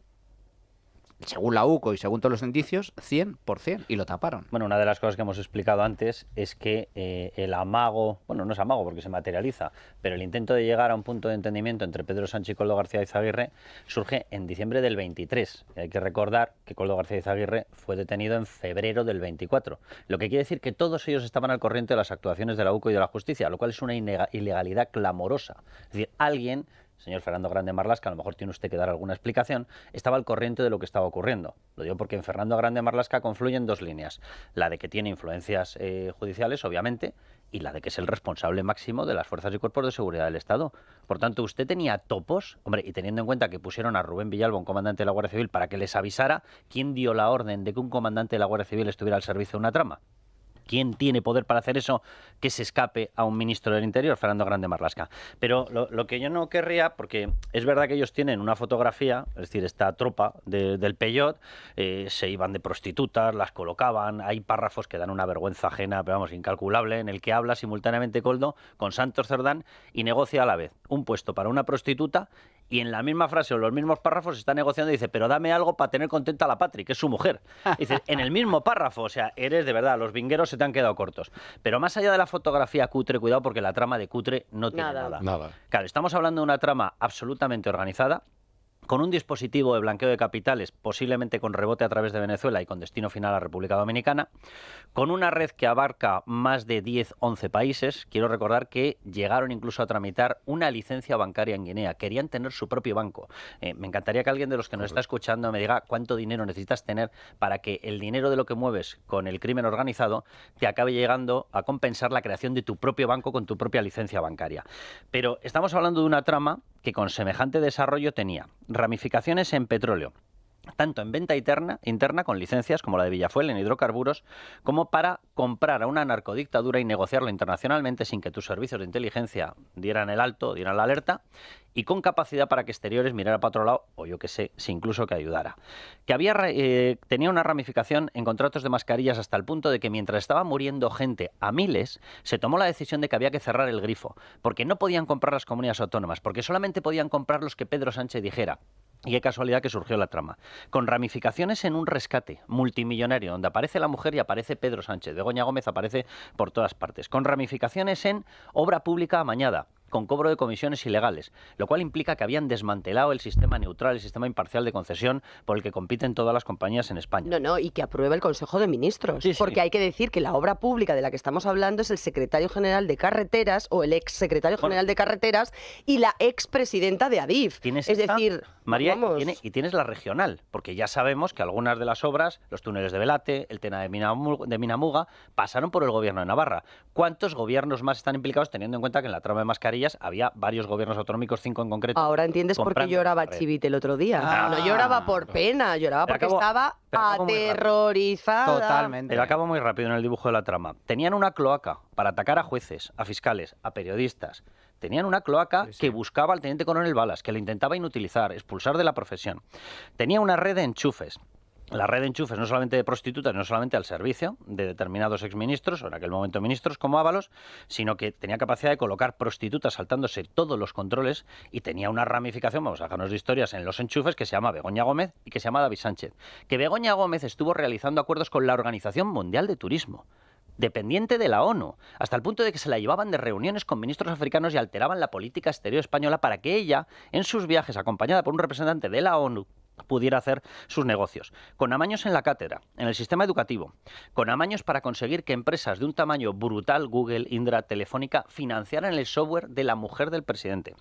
según la UCO y según todos los indicios, 100%, y lo taparon. Bueno, una de las cosas que hemos explicado antes es que el amago, bueno, no es amago porque se materializa, pero el intento de llegar a un punto de entendimiento entre Pedro Sánchez y Koldo García Izaguirre surge en diciembre del 23. Y hay que recordar que Koldo García Izaguirre fue detenido en febrero del 24, lo que quiere decir que todos ellos estaban al corriente de las actuaciones de la UCO y de la justicia, lo cual es una ilegalidad clamorosa. Es decir, alguien, señor Fernando Grande Marlaska, a lo mejor tiene usted que dar alguna explicación, estaba al corriente de lo que estaba ocurriendo. Lo digo porque en Fernando Grande Marlaska confluyen dos líneas. La de que tiene influencias judiciales, obviamente, y la de que es el responsable máximo de las fuerzas y cuerpos de seguridad del Estado. Por tanto, usted tenía topos, hombre, y teniendo en cuenta que pusieron a Rubén Villalba, un comandante de la Guardia Civil, para que les avisara, ¿quién dio la orden de que un comandante de la Guardia Civil estuviera al servicio de una trama? ¿Quién tiene poder para hacer eso que se escape a un ministro del Interior, Fernando Grande Marlaska? Pero lo que yo no querría, porque es verdad que ellos tienen una fotografía, es decir, esta tropa del Peyot, se iban de prostitutas, las colocaban, hay párrafos que dan una vergüenza ajena, pero vamos, incalculable, en el que habla simultáneamente Koldo con Santos Cerdán y negocia a la vez un puesto para una prostituta y en la misma frase o los mismos párrafos está negociando y dice, pero dame algo para tener contenta a la Patri, que es su mujer. Dice, en el mismo párrafo, o sea, eres de verdad, los vingueros se te han quedado cortos. Pero más allá de la fotografía cutre, cuidado porque la trama de cutre no tiene nada. Claro, estamos hablando de una trama absolutamente organizada, con un dispositivo de blanqueo de capitales, posiblemente con rebote a través de Venezuela y con destino final a República Dominicana, con una red que abarca más de 10-11 países. Quiero recordar que llegaron incluso a tramitar una licencia bancaria en Guinea. Querían tener su propio banco. Me encantaría que alguien de los que nos está escuchando me diga cuánto dinero necesitas tener para que el dinero de lo que mueves con el crimen organizado te acabe llegando a compensar la creación de tu propio banco con tu propia licencia bancaria. Pero estamos hablando de una trama que con semejante desarrollo tenía ramificaciones en petróleo, tanto en venta interna con licencias como la de Villafuel en hidrocarburos, como para comprar a una narcodictadura y negociarlo internacionalmente sin que tus servicios de inteligencia dieran el alto, dieran la alerta, y con capacidad para que exteriores mirara para otro lado, o yo que sé, si incluso que ayudara. Que tenía una ramificación en contratos de mascarillas hasta el punto de que mientras estaba muriendo gente a miles, se tomó la decisión de que había que cerrar el grifo, porque no podían comprar las comunidades autónomas, porque solamente podían comprar los que Pedro Sánchez dijera. Y qué casualidad que surgió la trama. Con ramificaciones en un rescate multimillonario, donde aparece la mujer y aparece Pedro Sánchez. Begoña Gómez aparece por todas partes. Con ramificaciones en obra pública amañada, con cobro de comisiones ilegales, lo cual implica que habían desmantelado el sistema neutral, el sistema imparcial de concesión por el que compiten todas las compañías en España. No, y que aprueba el Consejo de Ministros. Sí, sí. Porque hay que decir que la obra pública de la que estamos hablando es el secretario general de Carreteras o el ex secretario general de Carreteras y la expresidenta de Adif. ¿Tienes Es esta, decir, María, vamos. y tienes la regional, porque ya sabemos que algunas de las obras, los túneles de Velate, el Tena de Minamuga, pasaron por el gobierno de Navarra. ¿Cuántos gobiernos más están implicados, teniendo en cuenta que en la trama de mascarillas había varios gobiernos autonómicos, 5 en concreto? Ahora entiendes por qué comprando lloraba la red. Chivite el otro día. Ah. No lloraba por pena, lloraba Pero porque acabo- estaba pero acabo muy rápido. aterrorizada. Totalmente. Pero acabo muy rápido en el dibujo de la trama. Tenían una cloaca para atacar a jueces, a fiscales, a periodistas. Tenían una cloaca que buscaba al teniente coronel Balas, que lo intentaba inutilizar, expulsar de la profesión. Tenía una red de enchufes. La red de enchufes no solamente de prostitutas, no solamente al servicio de determinados exministros, o en aquel momento ministros como Ábalos, sino que tenía capacidad de colocar prostitutas saltándose todos los controles y tenía una ramificación, vamos a dejarnos de historias, en los enchufes que se llama Begoña Gómez y que se llama David Sánchez. Que Begoña Gómez estuvo realizando acuerdos con la Organización Mundial de Turismo, dependiente de la ONU, hasta el punto de que se la llevaban de reuniones con ministros africanos y alteraban la política exterior española para que ella, en sus viajes, acompañada por un representante de la ONU, pudiera hacer sus negocios. Con amaños en la cátedra, en el sistema educativo, con amaños para conseguir que empresas de un tamaño brutal, Google, Indra, Telefónica, financiaran el software de la mujer del presidente,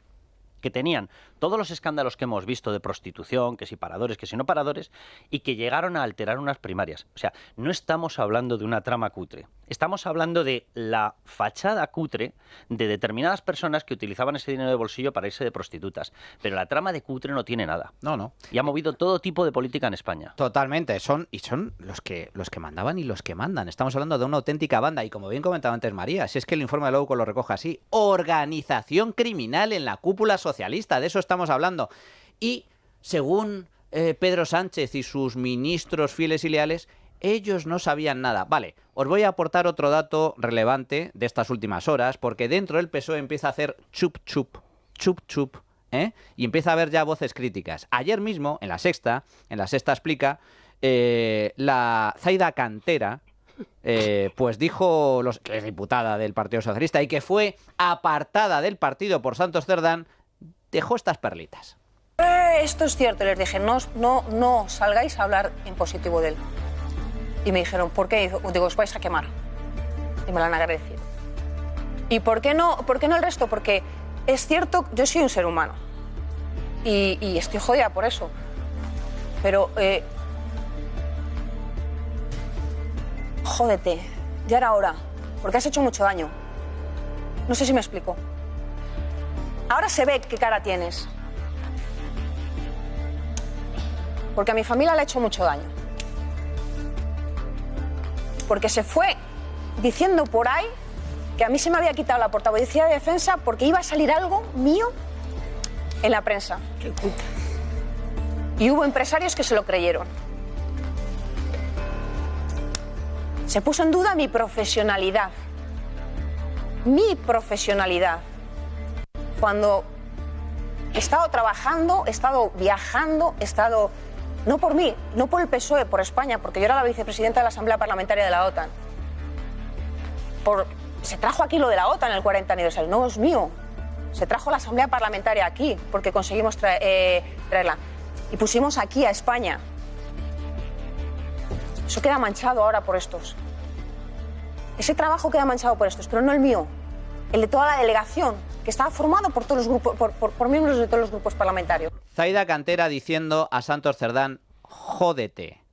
que tenían todos los escándalos que hemos visto de prostitución, que si paradores, que si no paradores, y que llegaron a alterar unas primarias. O sea, no estamos hablando de una trama cutre, estamos hablando de la fachada cutre de determinadas personas que utilizaban ese dinero de bolsillo para irse de prostitutas. Pero la trama de cutre no tiene nada. No. Y ha movido todo tipo de política en España. Totalmente, son los que mandaban y los que mandan. Estamos hablando de una auténtica banda y como bien comentaba antes María, si es que el informe de la UCO lo recoge así, organización criminal en la cúpula socialista, de eso estamos hablando. Y según Pedro Sánchez y sus ministros fieles y leales, ellos no sabían nada. Vale, os voy a aportar otro dato relevante de estas últimas horas, porque dentro del PSOE empieza a hacer chup chup, y empieza a haber ya voces críticas. Ayer mismo, en La Sexta explica, la Zaida Cantera, pues dijo que es diputada del Partido Socialista y que fue apartada del partido por Santos Cerdán, dejó estas perlitas. Esto es cierto, les dije, no salgáis a hablar en positivo de él. Y me dijeron, ¿por qué? Digo, os vais a quemar. Y me lo han agradecido. ¿Y por qué no el resto? Porque es cierto, yo soy un ser humano. Y estoy jodida por eso. Pero, jódete, ya era hora. Porque has hecho mucho daño. No sé si me explico. Ahora se ve qué cara tienes. Porque a mi familia le ha hecho mucho daño. Porque se fue diciendo por ahí que a mí se me había quitado la portavocía de defensa porque iba a salir algo mío en la prensa. ¡Qué puta! Y hubo empresarios que se lo creyeron. Se puso en duda mi profesionalidad. Mi profesionalidad. Cuando he estado trabajando, he estado viajando, he estado... No por mí, no por el PSOE, por España, porque yo era la vicepresidenta de la Asamblea Parlamentaria de la OTAN. Se trajo aquí lo de la OTAN en el 40 aniversario, no es mío. Se trajo la Asamblea Parlamentaria aquí, porque conseguimos traerla. Y pusimos aquí a España. Eso queda manchado ahora por estos. Ese trabajo queda manchado por estos, pero no el mío. El de toda la delegación, que estaba formado por todos los grupos, por miembros de todos los grupos parlamentarios. Zaida Cantera diciendo a Santos Cerdán, jódete.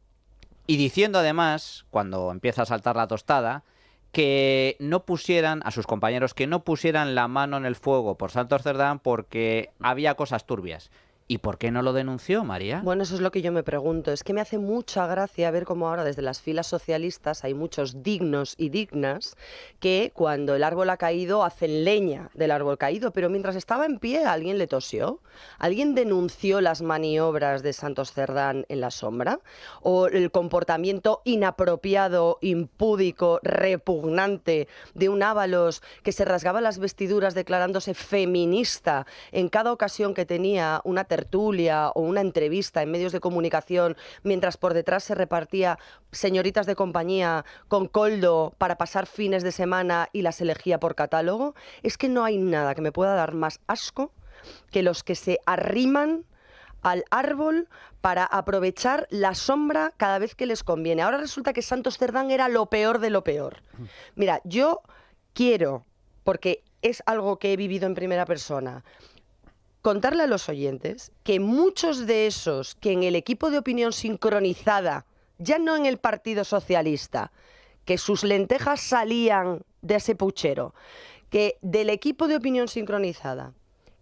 Y diciendo además, cuando empieza a saltar la tostada, que no pusieran, a sus compañeros, que no pusieran la mano en el fuego por Santos Cerdán porque había cosas turbias. ¿Y por qué no lo denunció, María? Bueno, eso es lo que yo me pregunto. Es que me hace mucha gracia ver cómo ahora desde las filas socialistas hay muchos dignos y dignas que cuando el árbol ha caído hacen leña del árbol caído, pero mientras estaba en pie alguien le tosió, alguien denunció las maniobras de Santos Cerdán en la sombra o el comportamiento inapropiado, impúdico, repugnante de un Ábalos que se rasgaba las vestiduras declarándose feminista en cada ocasión que tenía una tertulia tertulia o una entrevista en medios de comunicación mientras por detrás se repartía señoritas de compañía con Koldo para pasar fines de semana y las elegía por catálogo? Es que no hay nada que me pueda dar más asco que los que se arriman al árbol para aprovechar la sombra cada vez que les conviene. Ahora resulta que Santos Cerdán era lo peor de lo peor. Mira, yo quiero, porque es algo que he vivido en primera persona, contarle a los oyentes que muchos de esos que en el equipo de opinión sincronizada, ya no en el Partido Socialista, que sus lentejas salían de ese puchero, que del equipo de opinión sincronizada,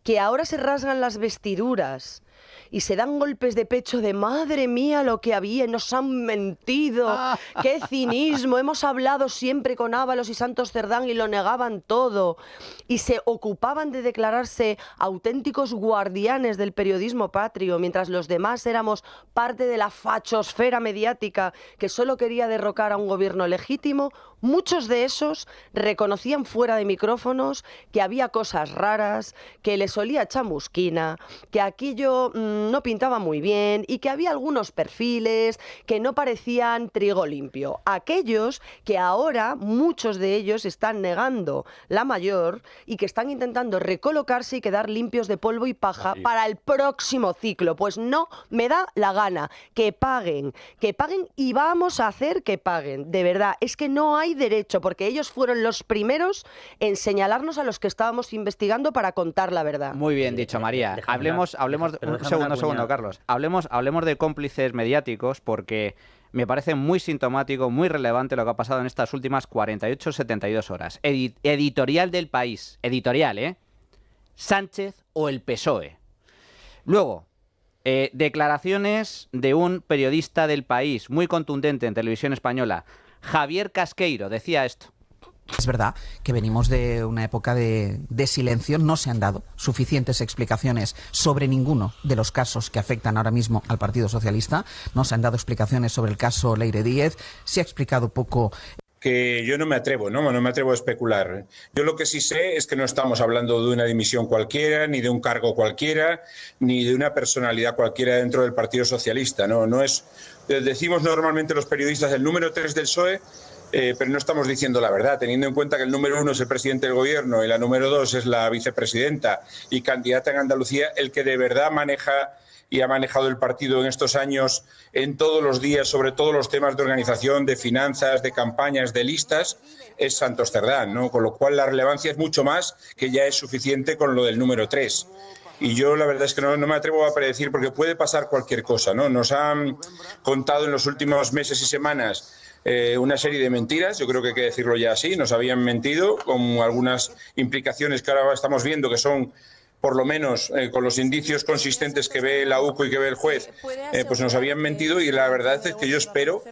que ahora se rasgan las vestiduras y se dan golpes de pecho de madre mía lo que había, nos han mentido, qué cinismo, hemos hablado siempre con Ábalos y Santos Cerdán y lo negaban todo, y se ocupaban de declararse auténticos guardianes del periodismo patrio, mientras los demás éramos parte de la fachosfera mediática que solo quería derrocar a un gobierno legítimo. Muchos de esos reconocían fuera de micrófonos que había cosas raras, que les olía chamusquina, que aquello no pintaba muy bien y que había algunos perfiles que no parecían trigo limpio. Aquellos que ahora muchos de ellos están negando la mayor y que están intentando recolocarse y quedar limpios de polvo y paja para el próximo ciclo. Pues no me da la gana. Que paguen y vamos a hacer que paguen. De verdad, es que no hay derecho, porque ellos fueron los primeros en señalarnos a los que estábamos investigando para contar la verdad. Muy bien dicho, María. Hablemos un segundo, Carlos. Hablemos de cómplices mediáticos, porque me parece muy sintomático, muy relevante lo que ha pasado en estas últimas 48-72 horas. Editorial del País. Editorial, ¿eh? Sánchez o el PSOE. Luego, declaraciones de un periodista del País, muy contundente en televisión española. Javier Casqueiro decía esto. Es verdad que venimos de una época de silencio, no se han dado suficientes explicaciones sobre ninguno de los casos que afectan ahora mismo al Partido Socialista, no se han dado explicaciones sobre el caso Leire Díez, se ha explicado poco. Que yo no me atrevo a especular. Yo lo que sí sé es que no estamos hablando de una dimisión cualquiera, ni de un cargo cualquiera, ni de una personalidad cualquiera dentro del Partido Socialista. No es, decimos normalmente los periodistas el número 3 del PSOE, pero no estamos diciendo la verdad, teniendo en cuenta que el número 1 es el presidente del gobierno y la número 2 es la vicepresidenta y candidata en Andalucía. El que de verdad maneja y ha manejado el partido en estos años en todos los días, sobre todos los temas de organización, de finanzas, de campañas, de listas, es Santos Cerdán, ¿no? Con lo cual la relevancia es mucho más, que ya es suficiente con lo del número 3. Y yo la verdad es que no me atrevo a predecir, porque puede pasar cualquier cosa, ¿no? Nos han contado en los últimos meses y semanas una serie de mentiras, yo creo que hay que decirlo ya así, nos habían mentido con algunas implicaciones que ahora estamos viendo que son, por lo menos con los indicios consistentes que ve la UCO y que ve el juez, pues nos habían mentido, y la verdad es que yo espero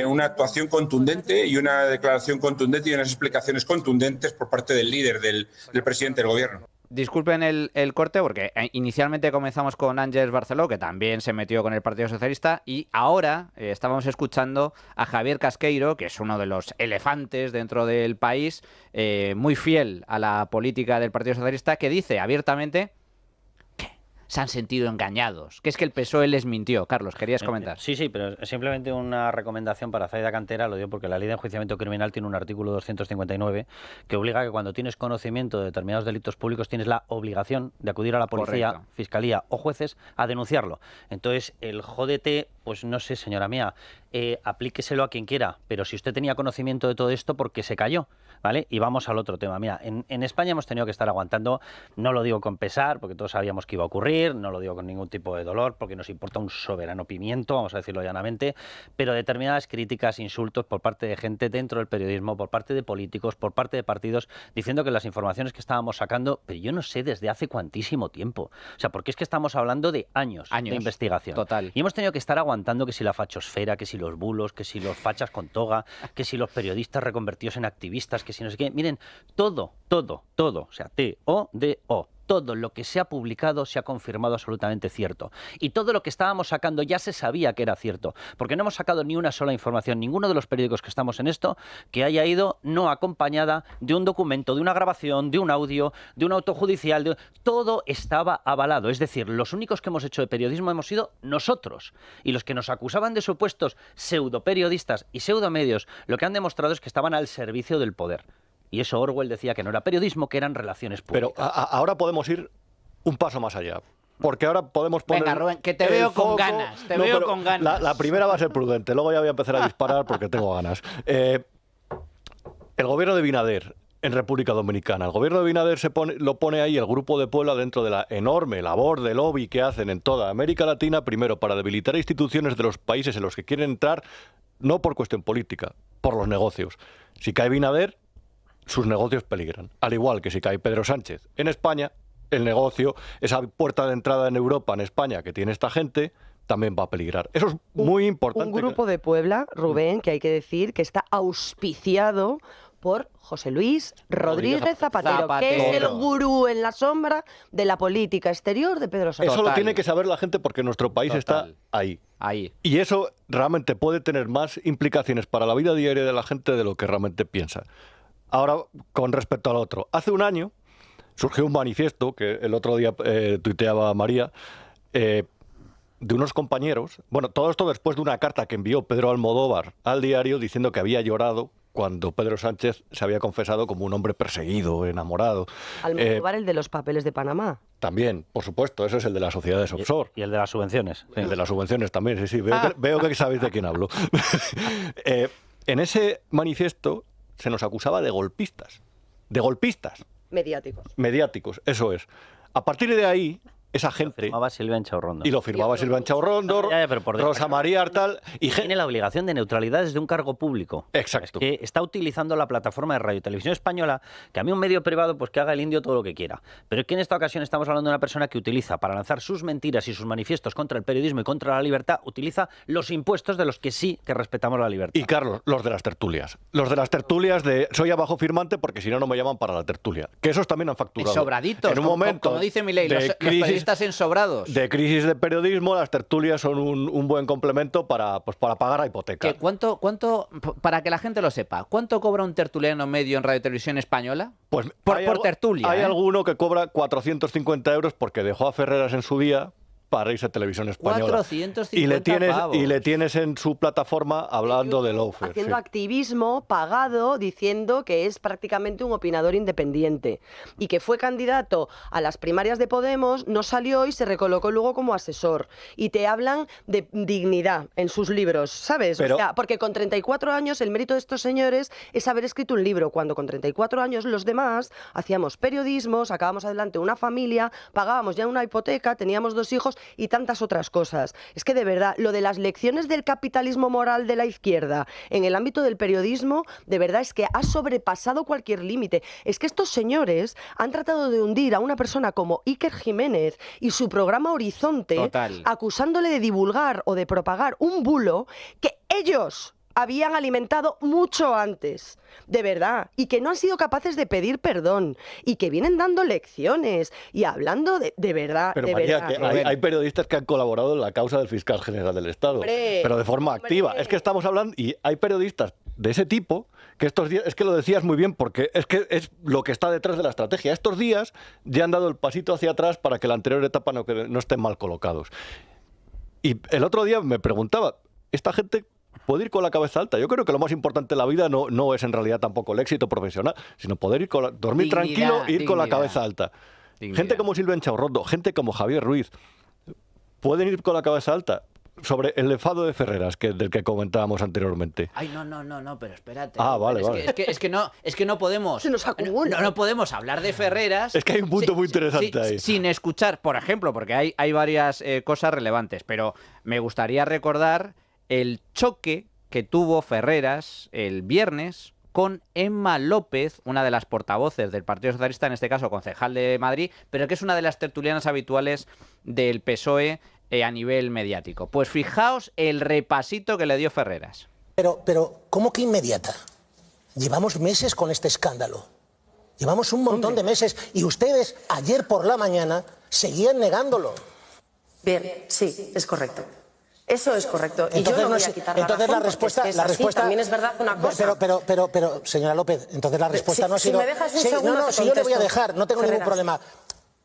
una actuación contundente y una declaración contundente y unas explicaciones contundentes por parte del líder, del presidente del gobierno. Disculpen el corte, porque inicialmente comenzamos con Ángels Barceló, que también se metió con el Partido Socialista, y ahora estábamos escuchando a Javier Casqueiro, que es uno de los elefantes dentro del país, muy fiel a la política del Partido Socialista, que dice abiertamente que se han sentido engañados, que es que el PSOE les mintió. Carlos, ¿querías comentar? Sí, pero simplemente una recomendación para Zaida Cantera, lo digo porque la Ley de Enjuiciamiento Criminal tiene un artículo 259 que obliga a que cuando tienes conocimiento de determinados delitos públicos tienes la obligación de acudir a la policía, correcto, fiscalía o jueces a denunciarlo. Entonces, el jódete, pues no sé, señora mía, aplíqueselo a quien quiera, pero si usted tenía conocimiento de todo esto, ¿por qué se cayó? ¿Vale? Y vamos al otro tema. Mira, en España hemos tenido que estar aguantando, no lo digo con pesar, porque todos sabíamos que iba a ocurrir, no lo digo con ningún tipo de dolor, porque nos importa un soberano pimiento, vamos a decirlo llanamente, pero determinadas críticas, insultos por parte de gente dentro del periodismo, por parte de políticos, por parte de partidos, diciendo que las informaciones que estábamos sacando, pero yo no sé desde hace cuantísimo tiempo. O sea, porque es que estamos hablando de años de investigación. Total. Y hemos tenido que estar aguantando que si la fachosfera, que si los bulos, que si los fachas con toga, que si los periodistas reconvertidos en activistas, que si no sé qué. Miren, todo, o sea, T-O-D-O, todo lo que se ha publicado se ha confirmado absolutamente cierto. Y todo lo que estábamos sacando ya se sabía que era cierto, porque no hemos sacado ni una sola información, ninguno de los periódicos que estamos en esto, que haya ido no acompañada de un documento, de una grabación, de un audio, de un auto judicial. Todo estaba avalado. Es decir, los únicos que hemos hecho de periodismo hemos sido nosotros. Y los que nos acusaban de supuestos pseudoperiodistas y pseudomedios, lo que han demostrado es que estaban al servicio del poder. Y eso Orwell decía que no era periodismo, que eran relaciones públicas. Pero ahora podemos ir un paso más allá. Porque ahora podemos poner... Venga, Rubén, que te veo con ganas. Te veo con ganas. La primera va a ser prudente. Luego ya voy a empezar a disparar porque tengo ganas. El gobierno de Binader en República Dominicana. El gobierno de Binader lo pone ahí el Grupo de Puebla dentro de la enorme labor de lobby que hacen en toda América Latina, primero para debilitar instituciones de los países en los que quieren entrar, no por cuestión política, por los negocios. Si cae Binader, sus negocios peligran. Al igual que si cae Pedro Sánchez en España, el negocio, esa puerta de entrada en Europa, en España, que tiene esta gente, también va a peligrar. Eso es muy importante. Un Grupo de Puebla, Rubén, que hay que decir que está auspiciado por José Luis Rodríguez Zapatero, que es el gurú en la sombra de la política exterior de Pedro Sánchez. Eso lo tiene que saber la gente porque nuestro país está ahí. Y eso realmente puede tener más implicaciones para la vida diaria de la gente de lo que realmente piensa. Ahora, con respecto al otro. Hace un año surgió un manifiesto que el otro día tuiteaba María, de unos compañeros. Bueno, todo esto después de una carta que envió Pedro Almodóvar al diario diciendo que había llorado cuando Pedro Sánchez se había confesado como un hombre perseguido, enamorado. Almodóvar, el de los papeles de Panamá. También, por supuesto, ese es el de las sociedades offshore. Y el de las subvenciones. El de las subvenciones también, sí. Veo que sabéis de quién hablo. En ese manifiesto se nos acusaba de golpistas. De golpistas. Mediáticos, eso es. A partir de ahí, esa gente... Lo firmaba Silvia Enchaurrondo. Y lo firmaba Silvia Enchaurrondo, Rosa María Artal... Y tiene la obligación de neutralidad desde un cargo público. Exacto. Es que está utilizando la plataforma de Radio y Televisión Española, que a mí un medio privado, pues que haga el indio todo lo que quiera. Pero es que en esta ocasión estamos hablando de una persona que utiliza, para lanzar sus mentiras y sus manifiestos contra el periodismo y contra la libertad, utiliza los impuestos de los que sí que respetamos la libertad. Y Carlos, los de las tertulias. Los de las tertulias de soy abajo firmante porque si no, no me llaman para la tertulia. Que esos también han facturado. Sobraditos. En un momento como dice Milei, los periodistas ensobrados. De crisis de periodismo, las tertulias son un buen complemento para pagar la hipoteca. ¿Cuánto, para que la gente lo sepa, cuánto cobra un tertuliano medio en Radio y Televisión Española? Pues por tertulia. Hay alguno que cobra 450 euros porque dejó a Ferreras en su día para irse a Televisión Española. 450 y le tienes en su plataforma hablando de lawfare. Haciendo activismo pagado, diciendo que es prácticamente un opinador independiente. Y que fue candidato a las primarias de Podemos, no salió y se recolocó luego como asesor. Y te hablan de dignidad en sus libros, ¿sabes? Pero, o sea, porque con 34 años el mérito de estos señores es haber escrito un libro, cuando con 34 años los demás hacíamos periodismo, sacábamos adelante una familia, pagábamos ya una hipoteca, teníamos 2 hijos y tantas otras cosas. Es que de verdad, lo de las lecciones del capitalismo moral de la izquierda en el ámbito del periodismo, de verdad es que ha sobrepasado cualquier límite. Es que estos señores han tratado de hundir a una persona como Iker Jiménez y su programa Horizonte, acusándole de divulgar o de propagar un bulo que ellos habían alimentado mucho antes, de verdad, y que no han sido capaces de pedir perdón, y que vienen dando lecciones y hablando de verdad. Pero de María, verdad. que hay periodistas que han colaborado en la causa del fiscal general del Estado, pero de forma activa. Es que estamos hablando, y hay periodistas de ese tipo que estos días, es que lo decías muy bien, porque es que es lo que está detrás de la estrategia. Estos días ya han dado el pasito hacia atrás para que la anterior etapa no estén mal colocados. Y el otro día me preguntaba, ¿esta gente puede ir con la cabeza alta? Yo creo que lo más importante en la vida no es en realidad tampoco el éxito profesional, sino poder ir dormir tranquilo e ir con la cabeza alta. Gente como Silvia Enchaurrondo, gente como Javier Ruiz, pueden ir con la cabeza alta. Sobre el enfado de Ferreras, del que comentábamos anteriormente. Ay, no, pero espérate. Vale. Es que no podemos. Se nos acumula. No podemos hablar de Ferreras. Es que hay un punto muy interesante ahí. Sin escuchar, por ejemplo, porque hay varias cosas relevantes, pero me gustaría recordar el choque que tuvo Ferreras el viernes con Emma López, una de las portavoces del Partido Socialista, en este caso concejal de Madrid, pero que es una de las tertulianas habituales del PSOE a nivel mediático. Pues fijaos el repasito que le dio Ferreras. Pero, ¿cómo que inmediata? Llevamos meses con este escándalo. Llevamos un montón de meses y ustedes ayer por la mañana seguían negándolo. Bien, sí, es correcto. Eso es correcto. Y Entonces, yo no no voy es- a quitar entonces la la respuesta, razón, porque es que es así. También es verdad una cosa. Pero, señora López, entonces la respuesta no ha si sido. me dejas un Sí, segundo, no, te si yo le voy a contesto. dejar, no tengo ningún Ferreras. problema.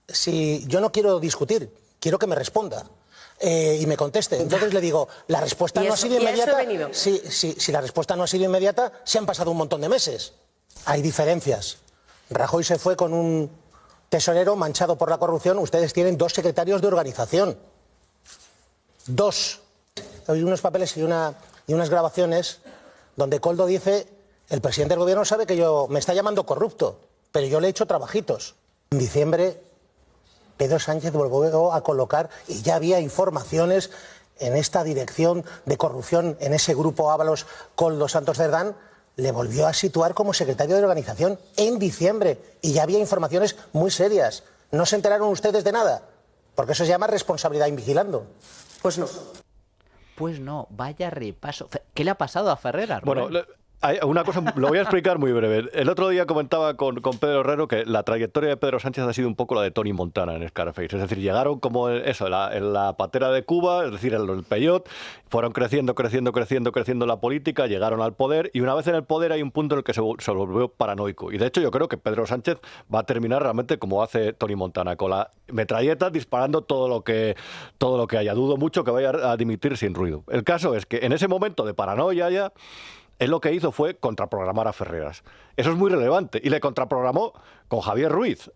Si yo no quiero discutir, quiero que me responda. Y me conteste. Entonces le digo, la respuesta Y no ha eso- sido y a eso he inmediata. venido. Si la respuesta no ha sido inmediata, se han pasado un montón de meses. Hay diferencias. Rajoy se fue con un tesorero manchado por la corrupción. Ustedes tienen 2 secretarios de organización. 2. Hay unos papeles y unas grabaciones donde Koldo dice, el presidente del gobierno sabe que me está llamando corrupto, pero yo le he hecho trabajitos. En diciembre, Pedro Sánchez volvió a colocar, y ya había informaciones en esta dirección de corrupción, en ese grupo Ábalos, Koldo, Santos Cerdán, le volvió a situar como secretario de organización en diciembre, y ya había informaciones muy serias. ¿No se enteraron ustedes de nada? Porque eso se llama responsabilidad invigilando. Pues no. Pues no, vaya repaso. ¿Qué le ha pasado a Ferreras? Bueno, Rubén? hay una cosa, lo voy a explicar muy breve. El otro día comentaba con Pedro Herrero que la trayectoria de Pedro Sánchez ha sido un poco la de Tony Montana en Scarface. Es decir, llegaron como eso, en la patera de Cuba, es decir, en el Peyot, fueron creciendo la política, llegaron al poder, y una vez en el poder hay un punto en el que se volvió paranoico. Y de hecho yo creo que Pedro Sánchez va a terminar realmente como hace Tony Montana, con la metralleta disparando todo lo que haya. Dudo mucho que vaya a dimitir sin ruido. El caso es que en ese momento de paranoia ya, él lo que hizo fue contraprogramar a Ferreras. Eso es muy relevante. Y le contraprogramó con Javier Ruiz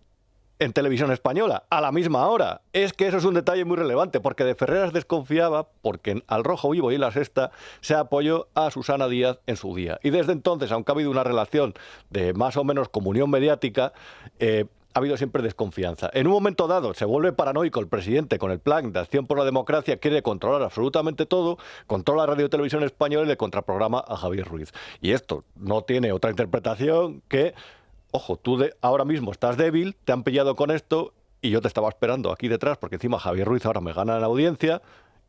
en Televisión Española a la misma hora. Es que eso es un detalle muy relevante, porque de Ferreras desconfiaba porque en Al Rojo Vivo y La Sexta se apoyó a Susana Díaz en su día. Y desde entonces, aunque ha habido una relación de más o menos comunión mediática, ha habido siempre desconfianza. En un momento dado se vuelve paranoico el presidente con el plan de Acción por la Democracia, quiere controlar absolutamente todo, controla Radio Televisión Española y le contraprograma a Javier Ruiz. Y esto no tiene otra interpretación que, ojo, tú ahora mismo estás débil, te han pillado con esto y yo te estaba esperando aquí detrás porque encima Javier Ruiz ahora me gana en la audiencia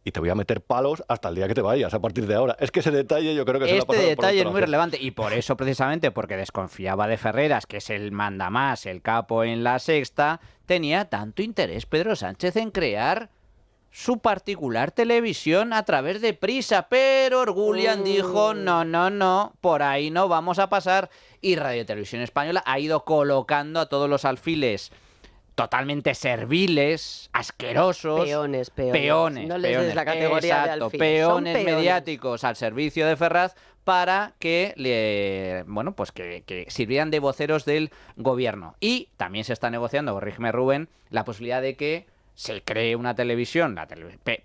y te voy a meter palos hasta el día que te vayas a partir de ahora. Es que ese detalle yo creo que se lo ha pasado por detalle es otro muy lado. relevante y por eso precisamente, porque desconfiaba de Ferreras, que es el mandamás, el capo en La Sexta, tenía tanto interés Pedro Sánchez en crear su particular televisión a través de Prisa, pero Orgulian dijo no, por ahí no vamos a pasar, y Radio Televisión Española ha ido colocando a todos los alfiles totalmente serviles, asquerosos, Peones. No les des la categoría de exacto, alfiles. peones Son peones. mediáticos al servicio de Ferraz para que que sirvieran de voceros del gobierno. Y también se está negociando, corrígeme Rubén, la posibilidad de que se cree una televisión,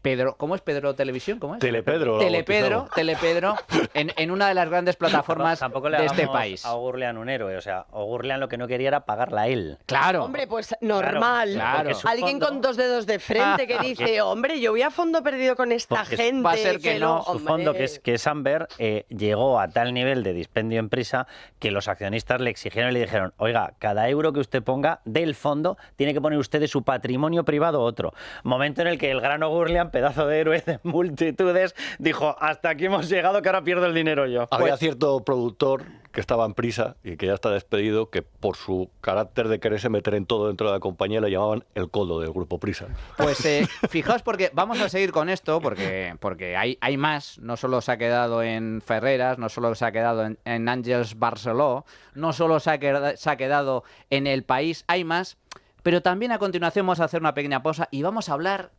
Pedro, ¿cómo es Pedro Televisión? ¿Cómo es? Telepedro. Telepedro, en una de las grandes plataformas Tampoco le de este hagamos país. a Ogurlian un héroe, o sea, Ogurlian lo que no quería era pagarla a él. Claro. Hombre, pues normal. Claro. Alguien con 2 dedos de frente que dice, hombre, yo voy a fondo perdido con esta Porque gente. va a ser que no. Su fondo, que es Amber, llegó a tal nivel de dispendio en Prisa que los accionistas le exigieron y le dijeron, oiga, cada euro que usted ponga del fondo tiene que poner usted de su patrimonio privado otro. Momento en el que el gran Ogurlian, pedazo de héroe de multitudes, dijo, hasta aquí hemos llegado que ahora pierdo el dinero yo. Había cierto productor que estaba en Prisa y que ya está despedido, que por su carácter de quererse meter en todo dentro de la compañía le llamaban el Koldo del grupo Prisa. Pues fijaos, porque vamos a seguir con esto, porque hay más, no solo se ha quedado en Ferreras, no solo se ha quedado en Àngels Barceló, no solo se ha quedado en El País, hay más, pero también a continuación vamos a hacer una pequeña pausa y vamos a hablar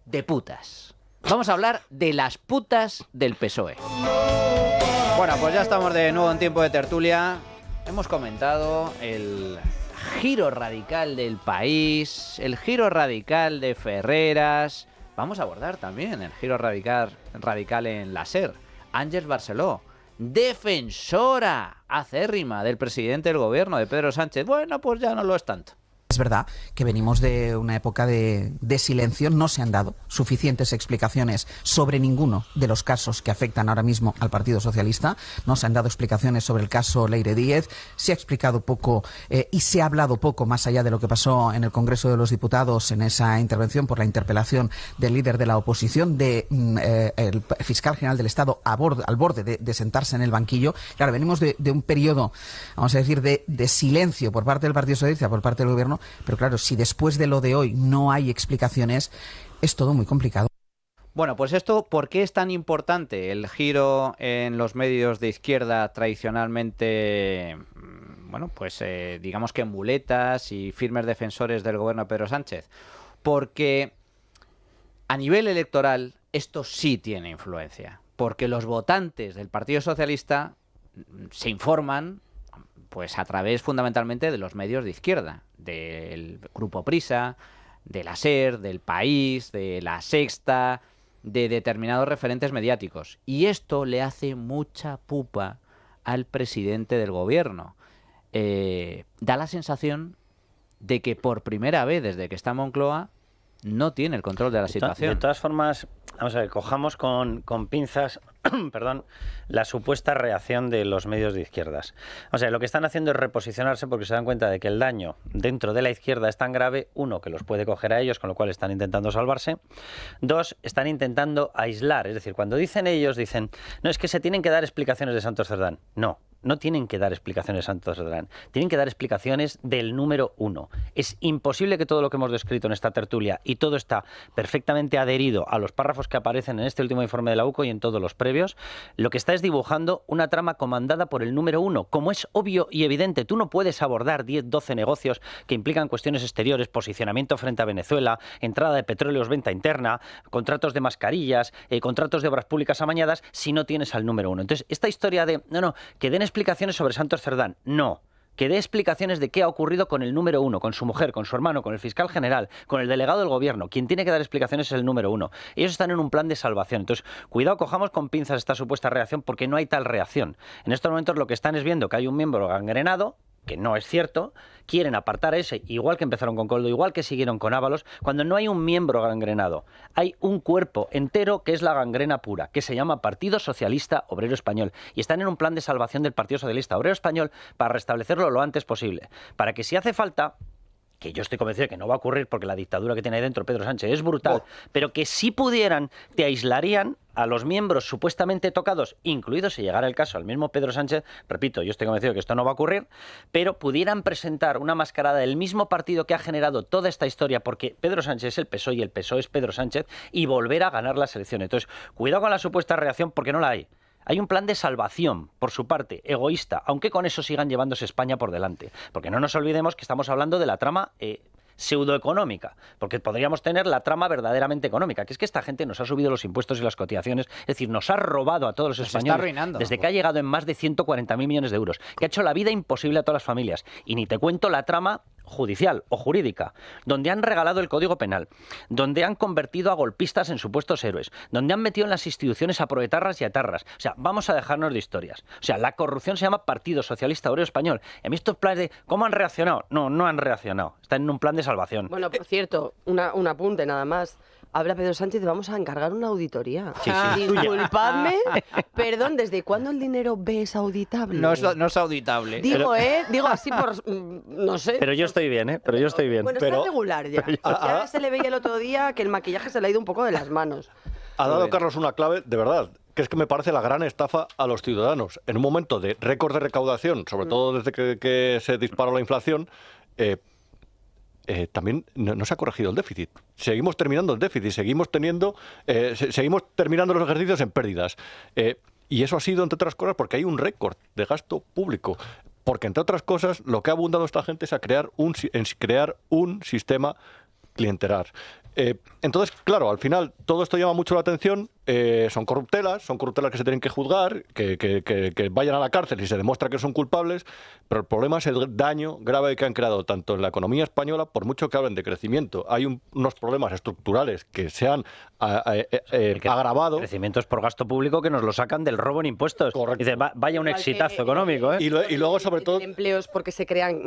de putas. Vamos a hablar de las putas del PSOE. Bueno, pues ya estamos de nuevo en tiempo de tertulia. Hemos comentado el giro radical del país, el giro radical de Ferreras. Vamos a abordar también el giro radical en la SER. Àngels Barceló, defensora acérrima del presidente del gobierno, de Pedro Sánchez. Bueno, pues ya no lo es tanto. es verdad que venimos de una época de silencio, no se han dado suficientes explicaciones sobre ninguno de los casos que afectan ahora mismo al Partido Socialista, no se han dado explicaciones sobre el caso Leire Díez, se ha explicado poco y se ha hablado poco más allá de lo que pasó en el Congreso de los Diputados en esa intervención por la interpelación del líder de la oposición, el fiscal general del Estado al borde de sentarse en el banquillo. Claro, venimos de un periodo, vamos a decir, de silencio por parte del Partido Socialista, por parte del Gobierno, pero claro, si después de lo de hoy no hay explicaciones, es todo muy complicado. Bueno, pues esto, ¿por qué es tan importante el giro en los medios de izquierda tradicionalmente, bueno, pues digamos que muletas y firmes defensores del gobierno de Pedro Sánchez? Porque a nivel electoral esto sí tiene influencia, porque los votantes del Partido Socialista se informan pues a través fundamentalmente de los medios de izquierda, del Grupo Prisa, de la SER, del País, de La Sexta, de determinados referentes mediáticos. Y esto le hace mucha pupa al presidente del gobierno. Da la sensación de que por primera vez desde que está en Moncloa no tiene el control de la situación. De todas formas, vamos a ver, cojamos con pinzas perdón, la supuesta reacción de los medios de izquierdas. O sea, lo que están haciendo es reposicionarse porque se dan cuenta de que el daño dentro de la izquierda es tan grave, uno, que los puede coger a ellos, con lo cual están intentando salvarse. Dos, están intentando aislar. Es decir, cuando dicen ellos, dicen, no, es que se tienen que dar explicaciones de Santos Cerdán. No tienen que dar explicaciones de Santos Cerdán. Tienen que dar explicaciones del número uno. Es imposible que todo lo que hemos descrito en esta tertulia y todo está perfectamente adherido a los párrafos que aparecen en este último informe de la UCO y en todos los previos. Lo que está es dibujando una trama comandada por el número uno. Como es obvio y evidente, tú no puedes abordar 10, 12 negocios que implican cuestiones exteriores, posicionamiento frente a Venezuela, entrada de petróleos, venta interna, contratos de mascarillas, contratos de obras públicas amañadas, si no tienes al número uno. Entonces, esta historia de, que den explicaciones sobre Santos Cerdán, que dé explicaciones de qué ha ocurrido con el número uno, con su mujer, con su hermano, con el fiscal general, con el delegado del gobierno. Quien tiene que dar explicaciones es el número uno. Ellos están en un plan de salvación. Entonces, cuidado, cojamos con pinzas esta supuesta reacción porque no hay tal reacción. En estos momentos lo que están es viendo que hay un miembro gangrenado, que no es cierto, quieren apartar a ese, igual que empezaron con Koldo, igual que siguieron con Ábalos, cuando no hay un miembro gangrenado. Hay un cuerpo entero que es la gangrena pura, que se llama Partido Socialista Obrero Español. Y están en un plan de salvación del Partido Socialista Obrero Español para restablecerlo lo antes posible. Para que si hace falta, que yo estoy convencido de que no va a ocurrir porque la dictadura que tiene ahí dentro Pedro Sánchez es brutal, pero que si pudieran, te aislarían a los miembros supuestamente tocados, incluidos si llegara el caso al mismo Pedro Sánchez, repito, yo estoy convencido de que esto no va a ocurrir, pero pudieran presentar una mascarada del mismo partido que ha generado toda esta historia, porque Pedro Sánchez es el PSOE y el PSOE es Pedro Sánchez, y volver a ganar las elecciones. Entonces, cuidado con la supuesta reacción porque no la hay. Hay un plan de salvación, por su parte, egoísta, aunque con eso sigan llevándose España por delante. Porque no nos olvidemos que estamos hablando de la trama pseudoeconómica, porque podríamos tener la trama verdaderamente económica, que es que esta gente nos ha subido los impuestos y las cotizaciones, es decir, nos ha robado a todos los españoles, está arruinando, desde que ha llegado en más de 140.000 millones de euros, que ha hecho la vida imposible a todas las familias. Y ni te cuento la trama judicial o jurídica, donde han regalado el Código Penal, donde han convertido a golpistas en supuestos héroes, donde han metido en las instituciones a proetarras y a etarras. O sea, vamos a dejarnos de historias. O sea, la corrupción se llama Partido Socialista Obrero Español. Y a mí estos planes de ¿cómo han reaccionado? No han reaccionado. Están en un plan de salvación. Bueno, por cierto, un apunte nada más. Habla Pedro Sánchez, vamos a encargar una auditoría. Sí. Disculpadme, perdón, ¿desde cuándo el dinero B es auditable? No es auditable. Digo, digo así por, no sé. Pero yo estoy bien, Pero yo estoy bien. Bueno, está regular ya. Ya se le veía el otro día que el maquillaje se le ha ido un poco de las manos. Ha dado Carlos una clave, de verdad, que es que me parece la gran estafa a los ciudadanos. En un momento de récord de recaudación, sobre todo desde que se disparó la inflación, también no se ha corregido el déficit. Seguimos terminando el déficit, seguimos terminando los ejercicios en pérdidas. Y eso ha sido, entre otras cosas, porque hay un récord de gasto público. Porque, entre otras cosas, lo que ha abundado esta gente es en crear un sistema clientelar. Entonces, claro, al final todo esto llama mucho la atención. Son corruptelas que se tienen que juzgar, que vayan a la cárcel si se demuestra que son culpables, pero el problema es el daño grave que han creado tanto en la economía española, por mucho que hablen de crecimiento. Hay unos problemas estructurales que se han agravado. Crecimientos por gasto público que nos lo sacan del robo en impuestos. Correcto. Dice, vaya un exitazo económico. Y luego, sobre todo... Empleos porque se crean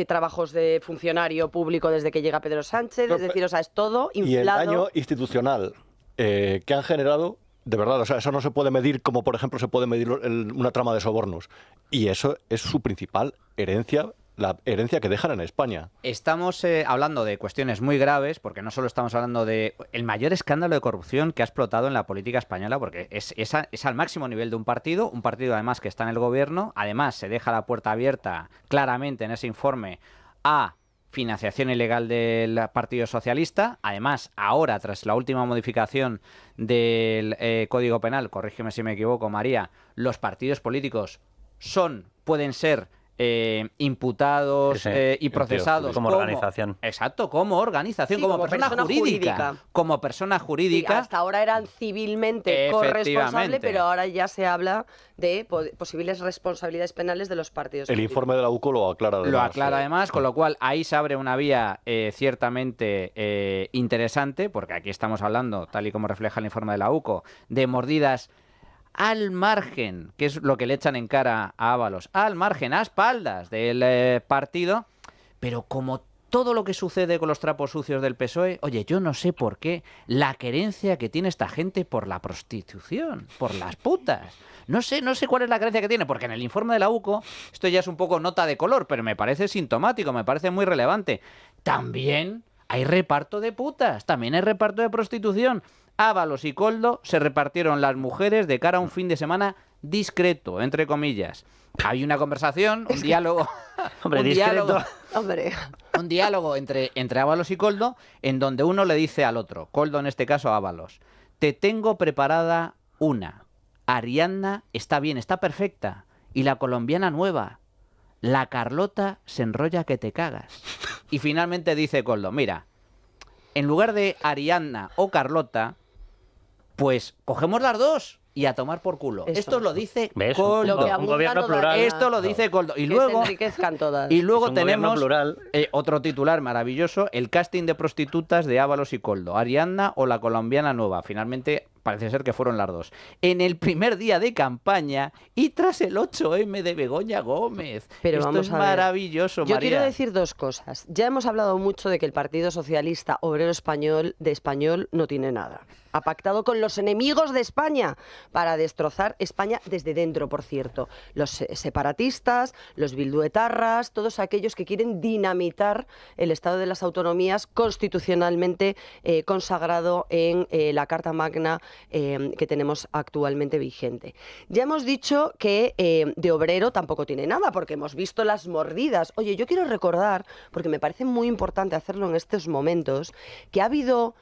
trabajos de funcionario público desde que llega Pedro Sánchez, es decir, o sea, es todo inflado. Y el daño institucional que han generado, de verdad, o sea, eso no se puede medir como, por ejemplo, se puede medir una trama de sobornos. Y eso es su principal herencia, la herencia que dejan en España. Estamos hablando de cuestiones muy graves, porque no solo estamos hablando de el mayor escándalo de corrupción que ha explotado en la política española, porque es al máximo nivel de un partido además que está en el gobierno, además se deja la puerta abierta claramente en ese informe a financiación ilegal del Partido Socialista. Además, ahora, tras la última modificación del Código Penal, corrígeme si me equivoco, María, los partidos políticos pueden ser imputados y procesados como organización. Exacto, como organización, Sí, como persona jurídica. Como persona jurídica. Sí, hasta ahora eran civilmente corresponsables, pero ahora ya se habla de posibles responsabilidades penales de los partidos políticos. Informe de la UCO lo aclara además. Lo aclara además, con lo cual ahí se abre una vía ciertamente interesante, porque aquí estamos hablando, tal y como refleja el informe de la UCO, de mordidas al margen, que es lo que le echan en cara a Ábalos, al margen, a espaldas del partido, pero como todo lo que sucede con los trapos sucios del PSOE, oye, yo no sé por qué la querencia que tiene esta gente por la prostitución, por las putas. No sé cuál es la creencia que tiene, porque en el informe de la UCO, esto ya es un poco nota de color, pero me parece sintomático, me parece muy relevante. También hay reparto de putas, también hay reparto de prostitución. Ábalos y Koldo se repartieron las mujeres de cara a un fin de semana discreto, entre comillas. Hay una conversación, un diálogo... Hombre, discreto. Un diálogo entre Ábalos y Koldo, en donde uno le dice al otro, Koldo en este caso a Ábalos, te tengo preparada una. Ariadna está bien, está perfecta. Y la colombiana nueva. La Carlota se enrolla que te cagas. Y finalmente dice Koldo, mira, en lugar de Ariadna o Carlota, pues cogemos las dos y a tomar por culo. Esto lo dice Koldo. Un gobierno plural. Esto lo dice Koldo. Y luego, se enriquezcan todas. y luego tenemos otro titular maravilloso, el casting de prostitutas de Ábalos y Koldo. Ariadna o la colombiana nueva. Finalmente parece ser que fueron las dos. En el primer día de campaña y tras el 8M de Begoña Gómez. Pero esto vamos es a ver. Maravilloso, Yo María. quiero decir dos cosas. Ya hemos hablado mucho de que el Partido Socialista Obrero Español de español no tiene nada. Ha pactado con los enemigos de España para destrozar España desde dentro, por cierto. Los separatistas, los bilduetarras, todos aquellos que quieren dinamitar el Estado de las Autonomías constitucionalmente consagrado en la Carta Magna que tenemos actualmente vigente. Ya hemos dicho que de obrero tampoco tiene nada, porque hemos visto las mordidas. Oye, yo quiero recordar, porque me parece muy importante hacerlo en estos momentos, que ha habido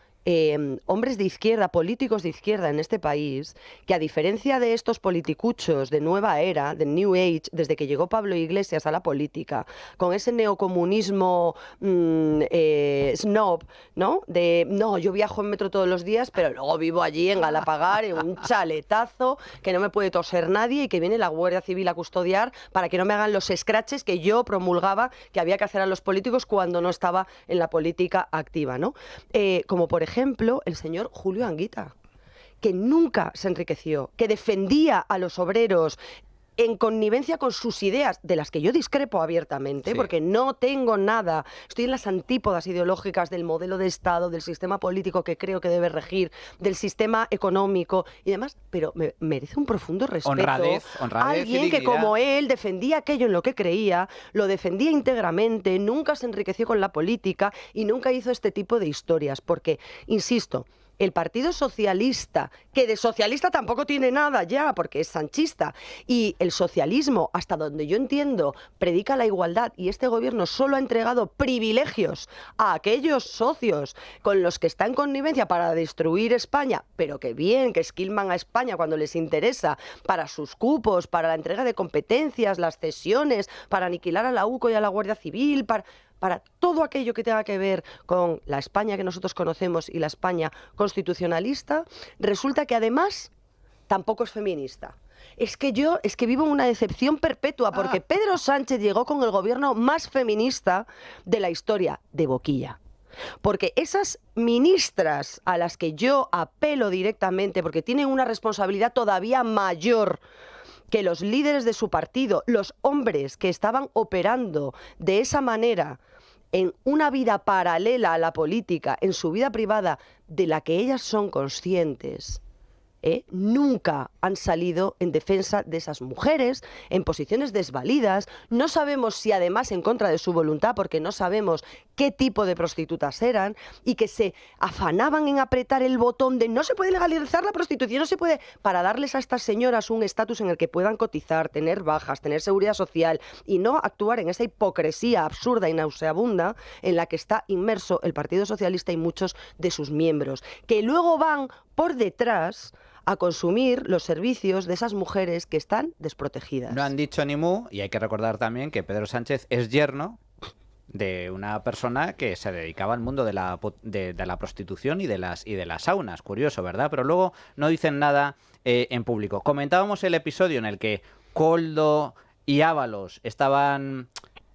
hombres de izquierda, políticos de izquierda en este país, que a diferencia de estos politicuchos de nueva era, de New Age, desde que llegó Pablo Iglesias a la política, con ese neocomunismo snob, ¿no? De, no, yo viajo en metro todos los días, pero luego vivo allí en Galapagar, en un chaletazo, que no me puede toser nadie y que viene la Guardia Civil a custodiar para que no me hagan los scratches que yo promulgaba que había que hacer a los políticos cuando no estaba en la política activa, ¿no? Como por ejemplo, el señor Julio Anguita, que nunca se enriqueció, que defendía a los obreros en connivencia con sus ideas, de las que yo discrepo abiertamente, porque no tengo nada, estoy en las antípodas ideológicas del modelo de Estado, del sistema político que creo que debe regir, del sistema económico y demás, pero me merece un profundo respeto. Honradez Alguien que como él defendía aquello en lo que creía, lo defendía íntegramente, nunca se enriqueció con la política y nunca hizo este tipo de historias, porque, insisto, el Partido Socialista, que de socialista tampoco tiene nada ya, porque es sanchista, y el socialismo, hasta donde yo entiendo, predica la igualdad, y este gobierno solo ha entregado privilegios a aquellos socios con los que está en connivencia para destruir España, pero que bien, que esquilman a España cuando les interesa, para sus cupos, para la entrega de competencias, las cesiones, para aniquilar a la UCO y a la Guardia Civil, para... para todo aquello que tenga que ver con la España que nosotros conocemos y la España constitucionalista, resulta que además tampoco es feminista. Es que vivo en una decepción perpetua, porque Pedro Sánchez llegó con el gobierno más feminista de la historia, de boquilla. Porque esas ministras a las que yo apelo directamente, porque tienen una responsabilidad todavía mayor que los líderes de su partido, los hombres que estaban operando de esa manera en una vida paralela a la política, en su vida privada, de la que ellas son conscientes, nunca han salido en defensa de esas mujeres, en posiciones desvalidas. No sabemos si además en contra de su voluntad, porque no sabemos qué tipo de prostitutas eran, y que se afanaban en apretar el botón de no se puede legalizar la prostitución, no se puede, para darles a estas señoras un estatus en el que puedan cotizar, tener bajas, tener seguridad social, y no actuar en esa hipocresía absurda y nauseabunda en la que está inmerso el Partido Socialista y muchos de sus miembros, que luego van por detrás a consumir los servicios de esas mujeres que están desprotegidas. No han dicho ni mu, y hay que recordar también que Pedro Sánchez es yerno de una persona que se dedicaba al mundo de la prostitución y de las saunas. Curioso, ¿verdad? Pero luego no dicen nada en público. Comentábamos el episodio en el que Koldo y Ábalos estaban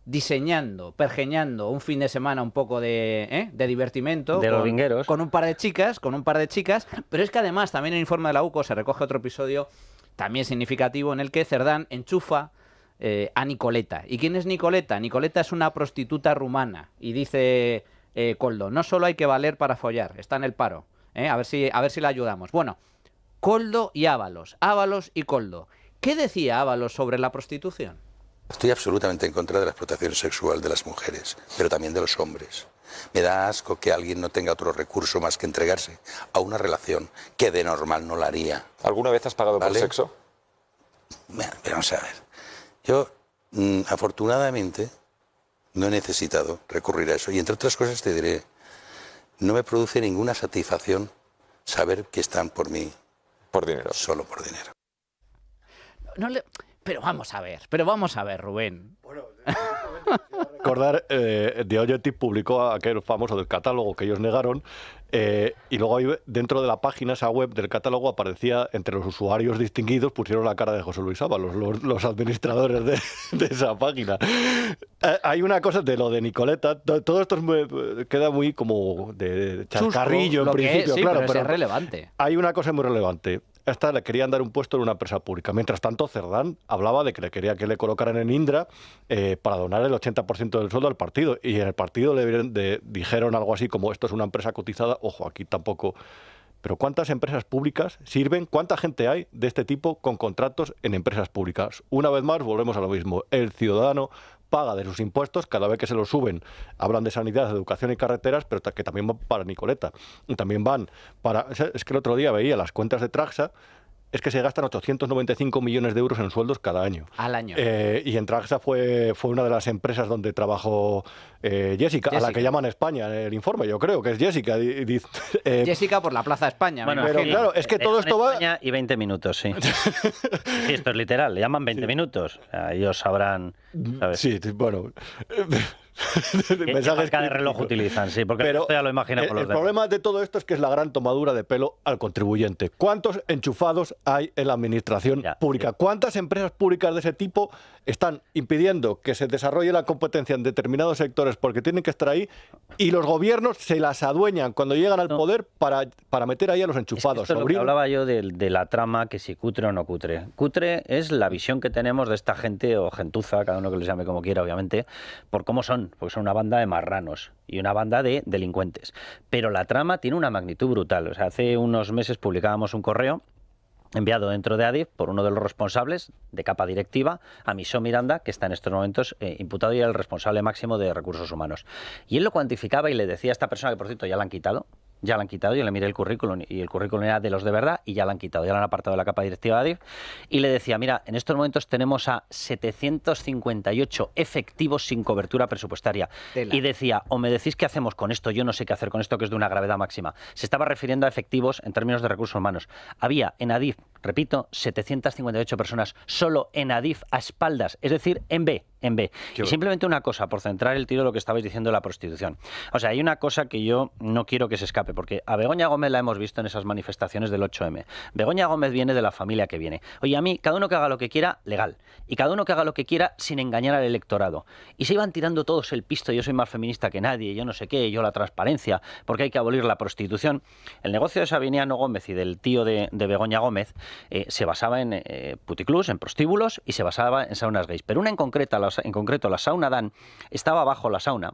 diseñando, pergeñando un fin de semana un poco de divertimento de los vingueros, con un par de chicas, pero es que además también en el informe de la UCO se recoge otro episodio también significativo en el que Cerdán enchufa a Nicoleta. ¿Y quién es Nicoleta? Nicoleta es una prostituta rumana, y dice Koldo, no solo hay que valer para follar, está en el paro, a ver si la ayudamos. Bueno, Koldo y Ábalos y Koldo. ¿Qué decía Ábalos sobre la prostitución? Estoy absolutamente en contra de la explotación sexual de las mujeres, pero también de los hombres. Me da asco que alguien no tenga otro recurso más que entregarse a una relación que de normal no la haría. ¿Alguna vez has pagado por sexo? Bueno, pero vamos a ver. Yo, afortunadamente, no he necesitado recurrir a eso. Y entre otras cosas te diré, no me produce ninguna satisfacción saber que están por mí. Por dinero. Solo por dinero. Pero vamos a ver, Rubén. Bueno, recordar, The Objective publicó aquel famoso del catálogo que ellos negaron, y luego ahí, dentro de la página, esa web del catálogo, aparecía entre los usuarios distinguidos, pusieron la cara de José Luis Ábalos, los administradores de esa página. Hay una cosa de lo de Nicoleta, todo esto queda muy como de chascarrillo en principio, sí, claro, pero es relevante. Hay una cosa muy relevante. Esta le querían dar un puesto en una empresa pública. Mientras tanto, Cerdán hablaba de que le quería que le colocaran en Indra para donar el 80% del sueldo al partido. Y en el partido dijeron algo así como, esto es una empresa cotizada. Ojo, aquí tampoco. Pero ¿cuántas empresas públicas sirven? ¿Cuánta gente hay de este tipo con contratos en empresas públicas? Una vez más, volvemos a lo mismo. El ciudadano paga de sus impuestos cada vez que se los suben. Hablan de sanidad, de educación y carreteras, pero que también van para Nicoleta. Y también van para... Es que el otro día veía las cuentas de Traxa, es que se gastan 895 millones de euros en sueldos cada año. Al año. Y en Traxa fue una de las empresas donde trabajó Jessica, a la que llaman España en el informe, yo creo que es Jessica. Jessica por la Plaza España. Bueno, pero claro, es que todo esto va... España y 20 minutos, sí. Sí, esto es literal, le llaman 20 minutos. O sea, ellos sabrán, ¿sabes? Sí, bueno... mensajes de reloj utilizan, sí, porque pero esto ya lo imagino por los el problema de todo esto es que es la gran tomadura de pelo al contribuyente. ¿Cuántos enchufados hay en la administración pública? ¿Cuántas empresas públicas de ese tipo están impidiendo que se desarrolle la competencia en determinados sectores porque tienen que estar ahí, y los gobiernos se las adueñan cuando llegan al poder para meter ahí a los enchufados? Esto es lo que hablaba yo de la trama, que si cutre o no cutre. Cutre es la visión que tenemos de esta gente, o gentuza, cada uno que les llame como quiera, obviamente, por cómo son, porque son una banda de marranos y una banda de delincuentes. Pero la trama tiene una magnitud brutal. O sea, hace unos meses publicábamos un correo enviado dentro de ADIF por uno de los responsables de capa directiva, Amisó Miranda, que está en estos momentos imputado y el responsable máximo de recursos humanos. Y él lo cuantificaba y le decía a esta persona, que por cierto ya la han quitado, ya la han quitado. Yo le miré el currículum y el currículum era de los de verdad y ya la han quitado, ya la han apartado de la capa directiva de Adif. Y le decía, mira, en estos momentos tenemos a 758 efectivos sin cobertura presupuestaria. Tela. Y decía, o me decís qué hacemos con esto, yo no sé qué hacer con esto, que es de una gravedad máxima. Se estaba refiriendo a efectivos en términos de recursos humanos. Había en Adif, repito, 758 personas solo en Adif a espaldas, es decir, en B. Y simplemente una cosa, por centrar el tiro de lo que estabais diciendo de la prostitución. O sea, hay una cosa que yo no quiero que se escape, porque a Begoña Gómez la hemos visto en esas manifestaciones del 8M. Begoña Gómez viene de la familia que viene. Oye, a mí, cada uno que haga lo que quiera, legal. Y cada uno que haga lo que quiera sin engañar al electorado. Y se iban tirando todos el pisto, yo soy más feminista que nadie, yo no sé qué, yo la transparencia, porque hay que abolir la prostitución. El negocio de Sabiniano Gómez y del tío de Begoña Gómez se basaba en puticlubs, en prostíbulos, y se basaba en saunas gays. Pero una en concreto, la sauna Dan, estaba bajo la sauna.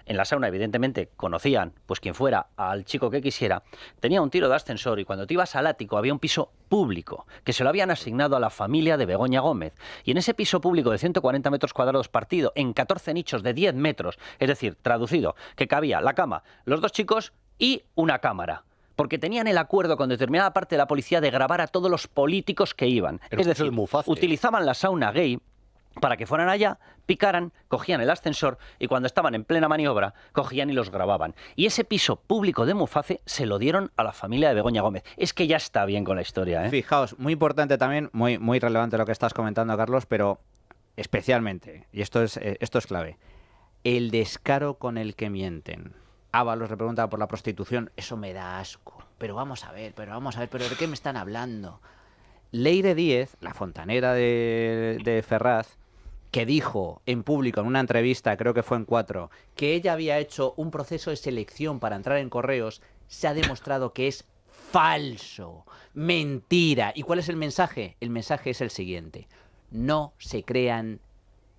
En la sauna, evidentemente, conocían, pues quien fuera, al chico que quisiera. Tenía un tiro de ascensor y cuando te ibas al ático había un piso público que se lo habían asignado a la familia de Begoña Gómez. Y en ese piso público de 140 metros cuadrados partido en 14 nichos de 10 metros, es decir, traducido, que cabía la cama, los dos chicos y una cámara. Porque tenían el acuerdo con determinada parte de la policía de grabar a todos los políticos que iban. Es decir, utilizaban la sauna gay para que fueran allá, picaran, cogían el ascensor y cuando estaban en plena maniobra, cogían y los grababan. Y ese piso público de Muface se lo dieron a la familia de Begoña Gómez. Es que ya está bien con la historia, ¿eh? Fijaos, muy importante también, muy relevante lo que estás comentando, Carlos, pero especialmente, y esto es clave, el descaro con el que mienten. Ábalos le pregunta por la prostitución, eso me da asco. Pero vamos a ver, ¿pero de qué me están hablando? Leire Díez, la fontanera de Ferraz, que dijo en público, en una entrevista, creo que fue en 4, que ella había hecho un proceso de selección para entrar en Correos, se ha demostrado que es falso, mentira. ¿Y cuál es el mensaje? El mensaje es el siguiente: no se crean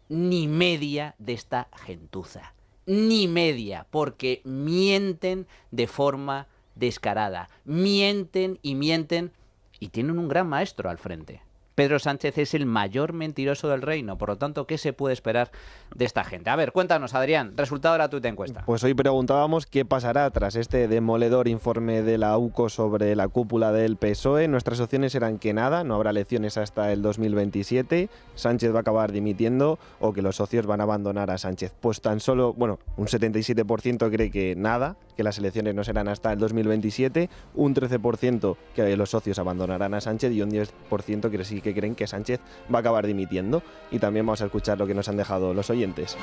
ni media de esta gentuza. Ni media, porque mienten de forma descarada. Mienten y tienen un gran maestro al frente. Pedro Sánchez es el mayor mentiroso del reino, por lo tanto, ¿qué se puede esperar de esta gente? A ver, cuéntanos, Adrián, resultado de la tuita encuesta. Pues hoy preguntábamos qué pasará tras este demoledor informe de la UCO sobre la cúpula del PSOE. Nuestras opciones eran que nada, no habrá elecciones hasta el 2027, Sánchez va a acabar dimitiendo o que los socios van a abandonar a Sánchez. Pues tan solo, un 77% cree que nada, que las elecciones no serán hasta el 2027, un 13% que los socios abandonarán a Sánchez y un 10% que creen que Sánchez va a acabar dimitiendo. Y también vamos a escuchar lo que nos han dejado los oyentes.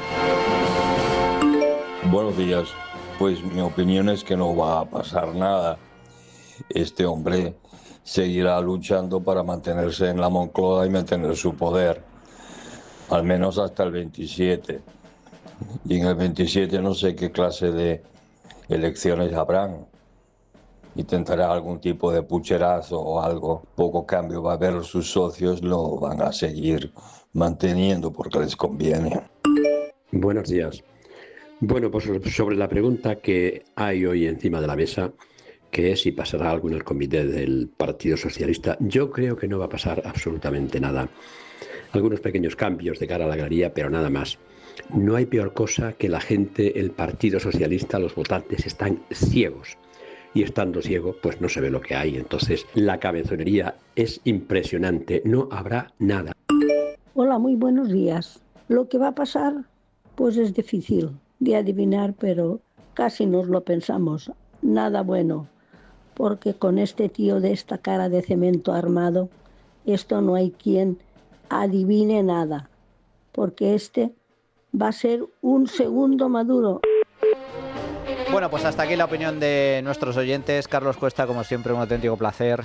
Buenos días. Pues mi opinión es que no va a pasar nada. Este hombre seguirá luchando para mantenerse en la Moncloa y mantener su poder, al menos hasta el 27. Y en el 27 no sé qué clase de elecciones habrán. Intentará algún tipo de pucherazo o algo. Poco cambio va a haber, sus socios lo van a seguir manteniendo porque les conviene. Buenos días. Bueno, pues sobre la pregunta que hay hoy encima de la mesa, que es si pasará algo en el comité del Partido Socialista, yo creo que no va a pasar absolutamente nada. Algunos pequeños cambios de cara a la galería, pero nada más. No hay peor cosa que la gente, el Partido Socialista, los votantes están ciegos. Y estando ciego, pues no se ve lo que hay. Entonces, la cabezonería es impresionante. No habrá nada. Hola, muy buenos días. Lo que va a pasar, pues es difícil de adivinar, pero casi nos lo pensamos. Nada bueno, porque con este tío de esta cara de cemento armado, esto no hay quien adivine nada, porque este va a ser un segundo Maduro. Bueno, pues hasta aquí la opinión de nuestros oyentes. Carlos Cuesta, como siempre, un auténtico placer.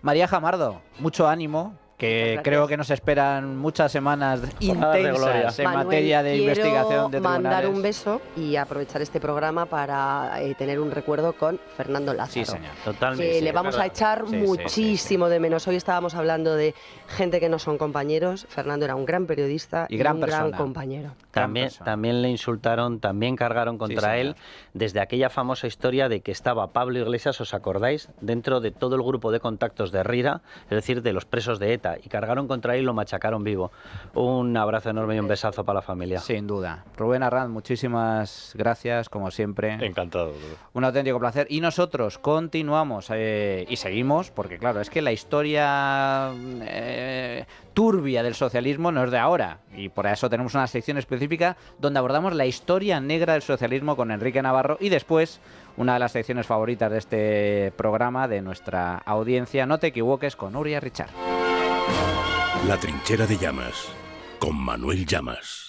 María Jamardo, mucho ánimo, que creo que nos esperan muchas semanas intensas en materia de investigación de tribunales. Mandar un beso y aprovechar este programa para tener un recuerdo con Fernando Lázaro. Sí, señor, totalmente. Que le vamos a echar muchísimo de menos. Hoy estábamos hablando de gente que no son compañeros. Fernando era un gran periodista y un gran compañero. También le insultaron, también cargaron contra él desde aquella famosa historia de que estaba Pablo Iglesias, ¿os acordáis?, dentro de todo el grupo de contactos de Rira, es decir, de los presos de ETA, ETA y cargaron contra él y lo machacaron vivo. Un abrazo enorme y un besazo para la familia. Sin duda. Rubén Arranz, muchísimas gracias, como siempre. Encantado. Un auténtico placer. Y nosotros continuamos y seguimos, porque claro, es que la historia turbia del socialismo no es de ahora. Y por eso tenemos una sección específica donde abordamos la historia negra del socialismo con Enrique Navarro y después una de las secciones favoritas de este programa, de nuestra audiencia, No te equivoques, con Nuria Richard. La trinchera de Llamas, con Manuel Llamas.